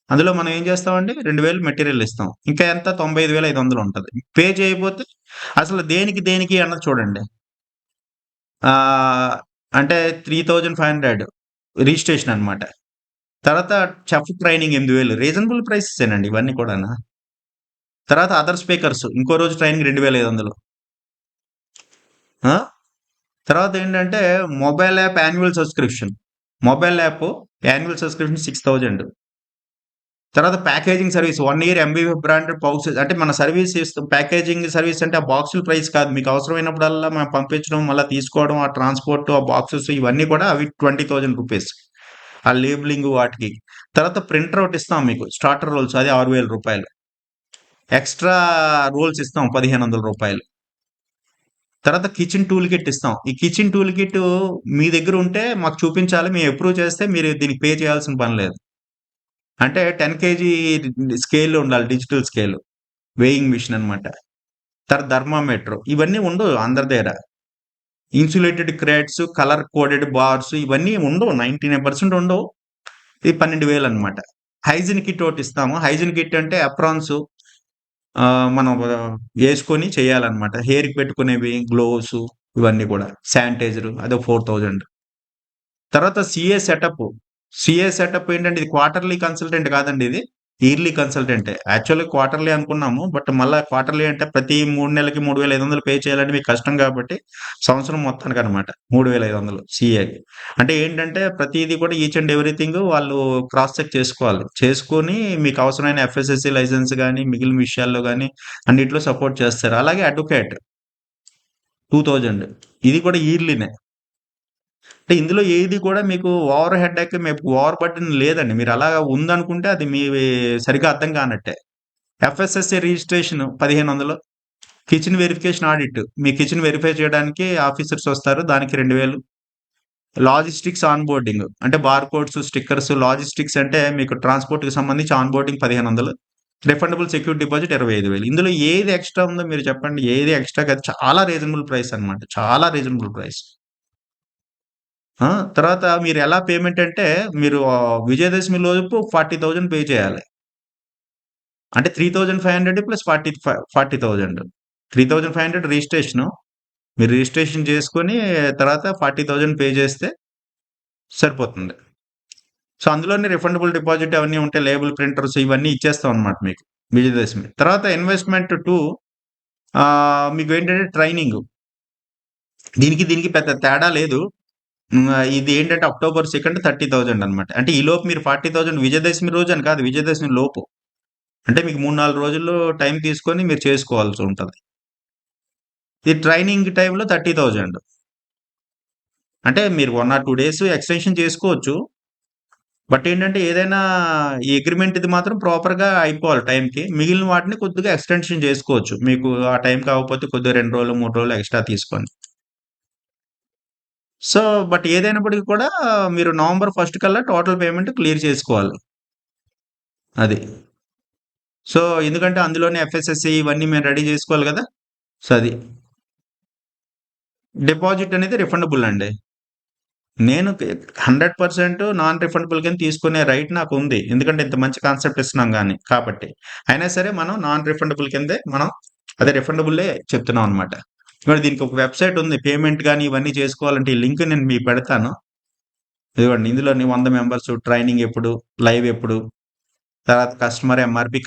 అందులో మనం ఏం చేస్తామండి 2,000 మెటీరియల్ ఇస్తాం. ఇంకా ఎంత 95,500 ఉంటది. పే చేయకపోతే అసలు దేనికి అన్నది చూడండి. ఆహ్, అంటే 3,500 రిజిస్ట్రేషన్ అనమాట. తర్వాత చెఫ్ ట్రైనింగ్ 8,000 రీజనబుల్ ప్రైసెసేనండి ఇవన్నీ కూడాను. తర్వాత అదర్ స్పీకర్స్ ఇంకో రోజు ట్రైనింగ్ 2,500 ఆ! తర్వాతేంటంటే mobile app annual subscription. Mobile app annual subscription 6,000 తర్వాత packaging service 1 year ఎంబీఎఫ్ branded pouches అంటే మన సర్విస్ ఇస్తాం. ప్యాకేజింగ్ సర్విస్ అంటే ఆ బాక్సుల ప్రైస్ కాదు. మీకు అవసరమైనప్పుడల్లా మనం పంపించడం, మళ్ళా తీసుకోవడం, ఆ ట్రాన్స్‌పోర్ట్, ఆ బాక్సెస్ ఇవన్నీ కూడా అవి రూ. 20,000 ఆ లేబులింగ్ వాటికి. తర్వాత ప్రింటర్ ఒకటి ఇస్తాం మీకు. స్టార్టర్ రోల్స్ అది రూ. 6,000 ఎక్స్ట్రా రోల్స్ ఇస్తాం రూ. 1500. తర్వాత కిచెన్ టూల్ కిట్ ఇస్తాం. ఈ కిచెన్ టూల్ కిట్ మీ దగ్గర ఉంటే మాకు చూపించాలి. మేము అప్రూవ్ చేస్తే మీరు దీనికి పే చేయాల్సిన పని లేదు. అంటే 10 కేజీ స్కేల్ ఉండాలి. Digital scale. వేయింగ్ మిషన్ అనమాట. తర్వాత థర్మామీటర్ ఇవన్నీ ఉండవు అందరి దగ్గర. Insulated crates, colour coded bars ఇవన్నీ ఉండవు. 99% ఉండవు. ఇది 12,000 అనమాట. హైజీన్ కిట్ ఒకటి ఇస్తాము. హైజీన్ కిట్ అంటే అప్రాన్స్ మనం వేసుకొని చేయాలన్నమాట. హెయిర్‌కి పెట్టుకునేవి, గ్లోవ్స్ ఇవన్నీ కూడా. శానిటైజర్ అదో 4,000. తర్వాత సీఏ సెటప్ ఏంటంటే ఇది క్వార్టర్లీ కన్సల్టెంట్ కాదండి ఇది. ఇయర్లీ కన్సల్టెంటే. యాక్చువల్‌గా క్వార్టర్లీ అనుకున్నాము. బట్ మళ్ళా క్వార్టర్లీ అంటే ప్రతి 3 నెలలకి 3,500 పే చేయాలంటే మీకు కష్టం కాబట్టి సంవత్సరం మొత్తానికనమాట. 3,500 సీఏకి. అంటే ఏంటంటే ప్రతీది కూడా ఈచ్ అండ్ ఎవ్రీథింగ్ వాళ్ళు క్రాస్ చెక్ చేసుకోవాలి. చేసుకొని మీకు అవసరమైన ఎఫ్ఎస్ఎస్‌సి లైసెన్స్ గాని, మిగిలిన విషయాల్లో గాని అన్నిట్లో సపోర్ట్ చేస్తారు. అలాగే అడ్వొకేట్ 2,000 ఇది కూడా ఇయర్లీనే. అంటే ఇందులో ఏది కూడా మీకు ఓవర్ హెడేక్ ఓవర్ బర్డెన్ లేదండి. మీరు అలాగా ఉందనుకుంటే అది మీ సరిగ్గా అర్థం కానట్టే. FSSC registration 1,500. Kitchen verification audit. మీ కిచెన్ వెరిఫై చేయడానికి ఆఫీసర్స్ వస్తారు. దానికి 2,000. లాజిస్టిక్స్ ఆన్ బోర్డింగ్ అంటే బార్‌కోడ్స్, స్టిక్కర్స్ లాజిస్టిక్స్ అంటే మీకు ట్రాన్స్‌పోర్ట్‌కి సంబంధించి on boarding 1,500. Refundable security deposit 25,000. ఇందులో ఏది ఎక్స్‌ట్రా ఉందో మీరు చెప్పండి. ఏది ఎక్స్‌ట్రా కాదు. చాలా రీజనబుల్ ప్రైస్ అన్నమాట. చాలా రీజనబుల్ ప్రైస్. ఆ! తర్వాత మీరెలా పేమెంట్ అంటే మీరు విజయదశమి లోపు 40,000 పే చేయాలి. అంటే 3,500 ప్లస్ 40,000. 3,500 రిజిస్ట్రేషను. మీరు రిజిస్ట్రేషన్ చేసుకొని తర్వాత 40,000 పే చేస్తే సరిపోతుంది. సో, అందులోనే రిఫండబుల్ డిపాజిట్ అవన్నీ ఉంటాయి. లేబుల్ ప్రింటర్స్ ఇవన్నీ ఇచ్చేస్తాం అన్నమాట మీకు విజయదశమి. తర్వాత ఇన్వెస్ట్‌మెంట్ 2 మీకేంటంటే ట్రైనింగు. దీనికి పెద్ద తేడా లేదు. ఇది ఏంటంటే అక్టోబర్ 2 30,000 అన్నమాట. అంటే ఈలోపు మీరు 40,000 విజయదశమి రోజు అని కాదు. విజయదశమి లోపు. అంటే మీకు 3, 4 రోజుల్లో టైం తీసుకొని మీరు చేసుకోవాల్సి ఉంటది. ఈ ట్రైనింగ్ టైమ్‌లో 30,000. అంటే మీరు 1 ఆర్ 2 డేస్ ఎక్స్‌టెన్షన్ చేసుకోవచ్చు. బట్ ఏంటంటే ఏదైనా ఈ అగ్రీమెంట్‌ది మాత్రం ప్రాపర్‌గా అయిపోవాలి టైంకి. మిగిలిన వాటిని కొద్దిగా ఎక్స్‌టెన్షన్ చేసుకోవచ్చు. మీకు ఆ టైం కాకపోతే కొద్దిగా 2 రోజులు, 3 రోజులు ఎక్స్‌ట్రా తీసుకొని. సో, బట్ ఏదైనప్పటికి కూడా మీరు నవంబర్ 1 కల్లా టోటల్ పేమెంట్ క్లియర్ చేసుకోవాలి. అది. సో, ఎందుకంటే అందులోనే ఎఫ్ఎస్ఎస్‌సి ఇవన్నీ మేము రెడీ చేసుకోవాలి గదా! సో, అది. డిపాజిట్ అనేది రిఫండబుల్ అండి. నేను 100% నాన్ రిఫండబుల్ కింద తీసుకునే రైట్ నాకుంది. ఎందుకంటే ఇంత మంచి కాన్సెప్ట్ ఇస్తున్నాం కాబట్టి. అయినా సరే మనం నాన్ రిఫండబుల్ కిందే అదే రిఫండబులే చెప్తున్నాం అన్నమాట. ఇదిగోండి దీనికి ఒక వెబ్‌సైట్ ఉంది. పేమెంట్ గాని ఇవన్నీ చేసుకోవాలంటే ఈ లింక్ నేను మీకు పెడతాను. ఇదిగోండి ఇందులోని 100 మెంబర్స్ ట్రైనింగ్ ఎప్పుడు, లైవ్ ఎప్పుడు, తర్వాత కస్టమర్ ఎంఆర్‌పీ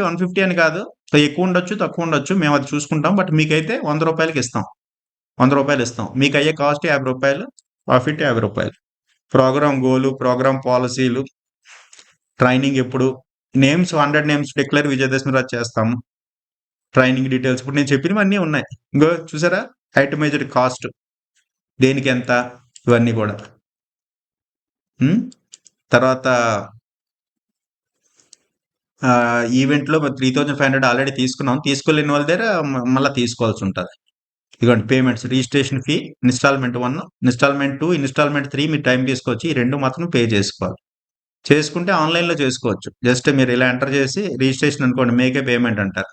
150 అని కాదు. ఎక్కువ ఉండొచ్చు, తక్కువ ఉండొచ్చు. మేము అది చూసుకుంటాం. బట్ మీకైతే రూ. 100కి ఇస్తాం. రూ. 100 ఇస్తాం. మీకయ్యే కాస్ట్ రూ. 50. ప్రాఫిట్ రూ. 50. ప్రోగ్రామ్ గోలు, ప్రోగ్రామ్ పాలిసీలు, ట్రైనింగ్ ఎప్పుడు, నేమ్స్ 100 నేమ్స్ డిక్లేర్ విజయదశమి రోజు చేస్తాము. ట్రైనింగ్ డీటెయిల్స్ ఇప్పుడు నేను చెప్పినవన్నీ ఉన్నాయి. ఇంగో చూసారా? ఐటమైజ్డ్ కాస్ట్ దేనికెంత ఇవన్నీ గూడా. హ్మ్. తర్వాత ఈవెంట్‌లో 3,500 ఆల్రెడీ తీసుకున్నాం. తీసుకోలేని వాళ్ళ దగ్గర మళ్ళా తీసుకోవాల్సుంటది. ఇదిగోండి payments registration fee, instalment 1, instalment 2, instalment 3 మీరు టైం తీసుకోవచ్చు. ఈ 2 మాత్రం పే చేసుకోవాలి. చేసుకుంటే ఆన్‌లైన్‌లో చేసుకోవచ్చు. జస్ట్ మీరు ఇలా ఎంటర్ చేసి రిజిస్ట్రేషన్ అనుకోండి మేకే పేమెంట్ అంటారు.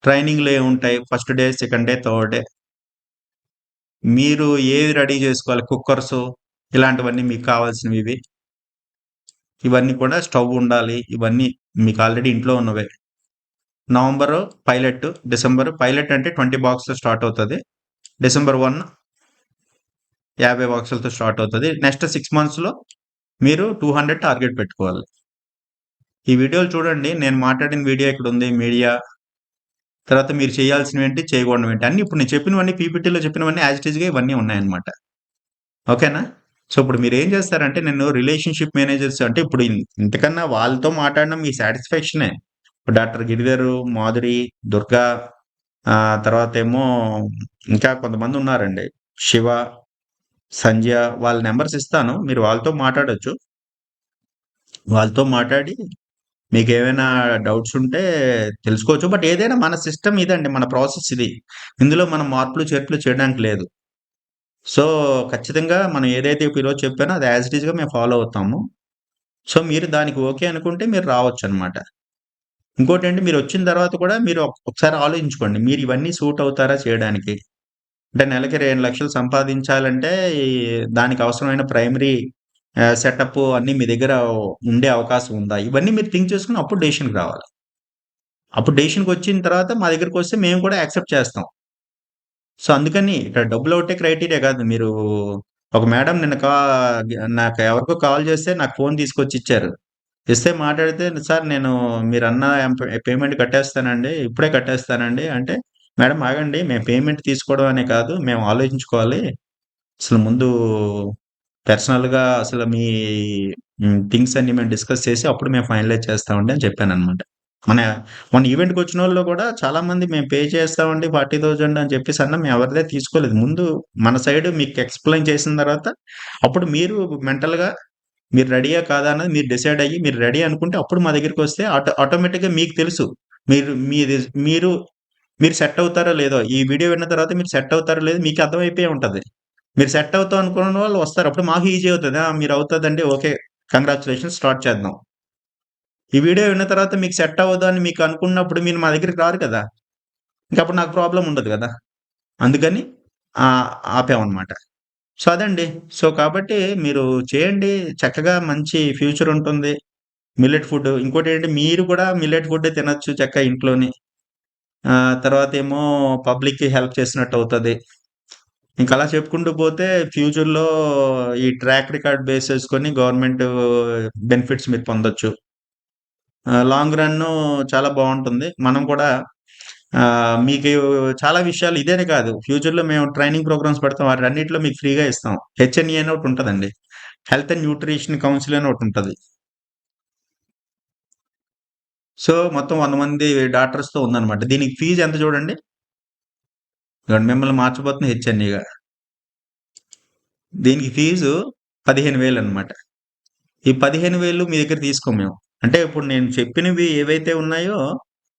ట్రైనింగ్‌లో ఏముంటాయి? First day, second day, third day. మీరు ఏది రెడీ చేసుకోవాలి? కుక్కర్సు ఇలాంటివన్నీ మీకు కావాల్సినవి ఇవి. ఇవన్నీ కూడా స్టవ్ ఉండాలి. ఇవన్నీ మీకు ఆల్రెడీ ఇంట్లో ఉన్నవే. నవంబరు పైలట్, డిసెంబర్ పైలట్ అంటే 20 బాక్స్‌తో స్టార్ట్ అవుతది. డిసెంబర్ 1 50 బాక్సులతో స్టార్ట్ అవుతది. నెక్స్ట్ 6 మంత్స్‌లో మీరు 200 టార్గెట్ పెట్టుకోవాలి. ఈ వీడియోలు చూడండి. నేను మాట్లాడిన వీడియో ఇక్కడుంది. మీడియా తర్వాత మీరు చేయాల్సినవేంటి, చేయకూడనివేంటి అన్నీ ఇప్పుడు నేను చెప్పినవన్నీ పీపీటీలో చెప్పినవన్నీ యాజ్ ఇట్ ఈస్‌గా ఇవన్నీ ఉన్నాయన్నమాట. ఓకేనా? సో, ఇప్పుడు మీరేం చేస్తారంటే నేను రిలేషన్‌షిప్ మేనేజర్స్ అంటే ఇప్పుడు ఇంతకన్నా వాళ్ళతో మాట్లాడడం మీ సాటిస్ఫాక్షనే. డాక్టర్ గిరిధరు, మాధురి, దుర్గా తర్వాతేమో ఇంకా కొంతమందున్నారండి. శివ, సంధ్య వాళ్ళ నంబర్స్ ఇస్తాను. మీరు వాళ్ళతో మాట్లాడొచ్చు. వాళ్ళతో మాట్లాడి మీకేమైనా డౌట్స్ ఉంటే తెలుసుకోవచ్చు. బట్ ఏదైనా మన సిస్టమ్ ఇదండి. మన ప్రాసెస్ ఇది. ఇందులో మనం మార్పులు, చేర్పులు చేయడానికి లేదు. సో, ఖచ్చితంగా మనం ఏదైతే ఈరోజు చెప్పానో అది యాజ్ ఇట్ ఈస్‌గా మేము ఫాలో అవుతాము. సో, మీరు దానికి ఓకే అనుకుంటే మీరు రావచ్చనమాట. ఇంకోటంటే మీరొచ్చిన తర్వాత కూడా మీరు ఒకసారి ఆలోచించుకోండి. మీరు ఇవన్నీ సూట్ అవుతారా చేయడానికి? అంటే నెలకి 2,00,000 సంపాదించాలంటే ఈ దానికి అవసరమైన ప్రైమరీ సెటప్పు అన్నీ మీ దగ్గర ఉండే అవకాశం ఉందా? ఇవన్నీ మీరు థింక్ చేసుకొని అప్పుడు డెసిషన్‌కి రావాలి. అప్పుడు డెసిషన్‌కొచ్చిన తర్వాత మా దగ్గరికొస్తే మేము కూడా యాక్సెప్ట్ చేస్తాం. సో, అందుకని ఇక్కడ డబ్బులొకటే క్రైటీరియా కాదు. మీరు ఒక మేడం నిన్న నాకు ఎవరికో కాల్ చేస్తే నాకు ఫోన్ తీసుకొచ్చిచ్చారు. ఇస్తే మాట్లాడితే, "సార్ నేను మీరన్న పేమెంట్ కట్టేస్తానండి. ఇప్పుడే కట్టేస్తానండి." అంటే, "మేడం ఆగండి. మేము పేమెంట్ తీసుకోవడం అనే కాదు. మేము ఆలోచించుకోవాలి. అసలు ముందు పర్సనల్‌గా అసలు మీ థింగ్స్ అన్నీ మేము డిస్కస్ చేసి అప్పుడు మేము ఫైనలైజ్ చేస్తామండి" అని చెప్పాననమాట. మన మొన్న ఈవెంట్‌కొచ్చినోళ్ళు గూడా చాలామంది మేము పే చేస్తామండి 40,000 అని చెప్పేసి అన్నా మేము ఎవరిదే తీసుకోలేదు. ముందు మన సైడ్ మీకు ఎక్స్‌ప్లెయిన్ చేసిన తర్వాత అప్పుడు మీరు మెంటల్‌గా మీరు రెడీయా కాదా అన్నది మీరు డిసైడ్ అయ్యి మీరు రెడీ అనుకుంటే అప్పుడు మా దగ్గరికొస్తే ఆటోమేటిక్‌గా మీకు తెలుసు. మీరు మీది మీరు మీరు సెట్ అవుతారో లేదో ఈ వీడియో విన్న తర్వాత మీరు సెట్ అవుతారో లేదో మీకు అర్థమైపోయే ఉంటది. మీరు సెట్ అవుతాం అనుకున్న వాళ్ళు వస్తారు. అప్పుడు మాకు ఈజీ అవుతది. ఆ! మీరు అవుతదండి. ఓకే. కంగ్రాచ్యులేషన్స్ స్టార్ట్ చేద్దాం. ఈ వీడియో విన్న తర్వాత మీకు సెట్ అవ్వదు అని మీకు అనుకున్నప్పుడు మీరు మా దగ్గరికి రారు కదా! ఇంకప్పుడు నాకు ప్రాబ్లమ్ ఉండదు గదా! అందుకని ఆపామనమాట. సో, అదండి. సో, కాబట్టి మీరు చేయండి. చక్కగా మంచి ఫ్యూచర్ ఉంటుంది. Millet food. ఇంకోటేంటి మీరు కూడా మిల్లెట్ ఫుడ్డే తినొచ్చు చక్కగా ఇంట్లోని. తర్వాతేమో పబ్లిక్‌కి హెల్ప్ చేసినట్టవుతది. ఇంకలా చెప్పుకుంటూ పోతే ఫ్యూచర్‌లో ఈ ట్రాక్ రికార్డ్ బేస్ చేసుకొని గవర్నమెంటు బెనిఫిట్స్ మీరు పొందొచ్చు. లాంగ్ రన్ను చాలా బావుంటుంది. మనం కూడా మీకు చాలా విషయాలు ఇదేనే కాదు. ఫ్యూచర్‌లో మేము ట్రైనింగ్ ప్రోగ్రామ్స్ పెడతాం. వాటన్నిటిలో మీకు ఫ్రీగా ఇస్తాం. హెచ్ఎన్ఈ అని ఒకటుంటదండి. హెల్త్ అండ్ న్యూట్రిషన్ కౌన్సిల్ అని ఒకటుంటది. సో, మొత్తం 100 మంది డాక్టర్స్‌తో ఉందనమాట. దీనికి ఫీజ్ ఎంత చూడండి? ఇగోండి మిమ్మల్ని మార్చబోతుంది హెచ్ఎన్ఈగా. దీనికి ఫీజు 15,000 అనమాట. ఈ 15,000 మీ దగ్గర తీసుకోము మేము. అంటే ఇప్పుడు నేను చెప్పినవి ఏవైతే ఉన్నాయో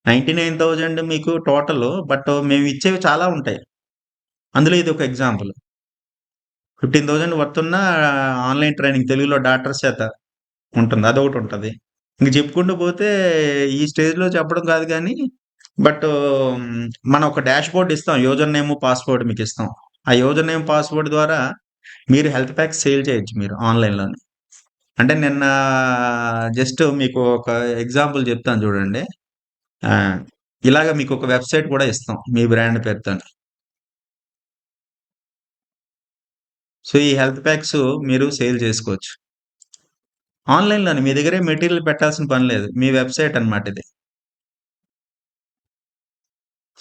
99,000 మీకు టోటలు. బట్ మేమిచ్చేవి చాలా ఉంటాయి. అందులో ఇదొక ఎగ్జాంపుల్. 15,000 వర్త్ ఉన్న ఆన్‌లైన్ ట్రైనింగ్ తెలుగులో డాక్టర్స్ చేత ఉంటుంది. అదొకటుంటది. ఇంక చెప్పుకుంటూ పోతే ఈ స్టేజ్‌లో చెప్పడం కాదు గానీ, బట్ మనం ఒక డాష్‌బోర్డ్ ఇస్తాం. యూజర్ నేమ్, పాస్‌వర్డ్ మీకిస్తాం. ఆ యూజర్ నేమ్, పాస్‌వర్డ్ ద్వారా మీరు హెల్త్ ప్యాక్స్ సేల్ చేయొచ్చు మీరు ఆన్‌లైన్‌లోనే. అంటే నిన్న జస్ట్ మీకు ఒక ఎగ్జాంపుల్ చెప్తాను చూడండి. ఆ! ఇలాగ మీకొక వెబ్‌సైట్ కూడా ఇస్తాం. మీ బ్రాండ్ పేరుతోని. సో, ఈ హెల్త్ ప్యాక్స్ మీరు సేల్ చేసుకోవచ్చు. ఆన్‌లైన్‌లోనే మీ దగ్గరే మెటీరియల్ పెట్టాల్సిన పని లేదు. మీ వెబ్‌సైట్ అన్నమాట ఇది.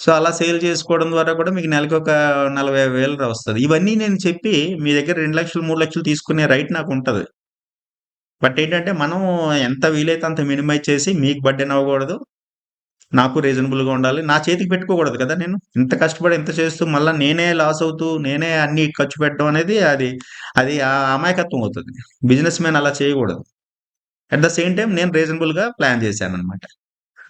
సో, అలా సేల్ చేసుకోవడం ద్వారా కూడా మీకు నెలకొక 40,000 వస్తది. ఇవన్నీ నేను చెప్పి మీ దగ్గర 2,00,000, 3,00,000 తీసుకునే రైట్ నాకుంటది. బట్ ఏంటంటే మనం ఎంత వీలైతే అంత మినిమైజ్ చేసి మీకు బర్డెన్ అవ్వకూడదు. నాకు రీజనబుల్‌గా ఉండాలి. నా చేతికి పెట్టుకోకూడదు కదా నేను. ఇంత కష్టపడి ఇంత చేస్తూ మళ్ళా నేనే లాస్ అవుతూ, నేనే అన్నీ ఖర్చు పెట్టడం అనేది అది అమాయకత్వం అవుతది. బిజినెస్ మ్యాన్ అలా చేయకూడదు. అట్ ద సేమ్ టైమ్ నేను రీజనబుల్‌గా ప్లాన్ చేశాననమాట.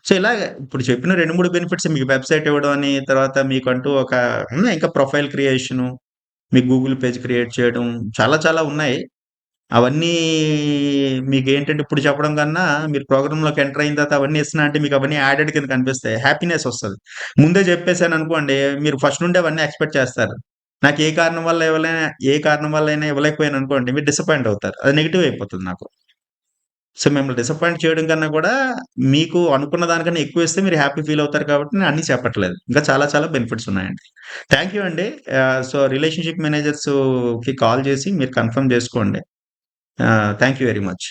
సో, ఇలాగ ఇప్పుడు చెప్పిన 2, 3 బెనిఫిట్స్ మీకు వెబ్‌సైట్ ఇవ్వడం అని, తర్వాత మీకంటూ ఒక ఉన్నాయి ఇంకా ప్రొఫైల్ క్రియేషను, మీకు గూగుల్ పేజ్ క్రియేట్ చేయడం చాలా చాలా ఉన్నాయి. అవన్నీ మీకేంటంటే ఇప్పుడు చెప్పడం కన్నా మీరు ప్రోగ్రామ్‌లోకి ఎంటర్ అయిన తర్వాత అవన్నీ ఇస్తున్నా అంటే మీకు అవన్నీ యాడెడ్ కింద కనిపిస్తాయి. హ్యాపీనెస్ ఒస్తది. ముందే చెప్పేసాననుకోండి మీరు ఫస్ట్ నుండి అవన్నీ ఎక్స్‌పెక్ట్ చేస్తారు. నాకు ఏ కారణం వల్లైనా ఇవ్వలేకపోయాననుకోండి మీరు డిసప్పాయింట్ అవుతారు. అది నెగెటివ్ అయిపోతది నాకు. సో, మిమ్మల్ని డిసప్పాయింట్ చేయడం కన్నా కూడా మీకు అనుకున్న దానికన్నా ఎక్కువిస్తే మీరు హ్యాపీ ఫీల్ అవుతారు కాబట్టి నేను అన్నీ చెప్పట్లేదు. ఇంకా చాలా చాలా బెనిఫిట్స్ ఉన్నాయండి. థాంక్ యూ అండి. సో, రిలేషన్‌షిప్ మేనేజర్స్‌కి కాల్ చేసి మీరు కన్ఫర్మ్ చేసుకోండి. Thank you very much.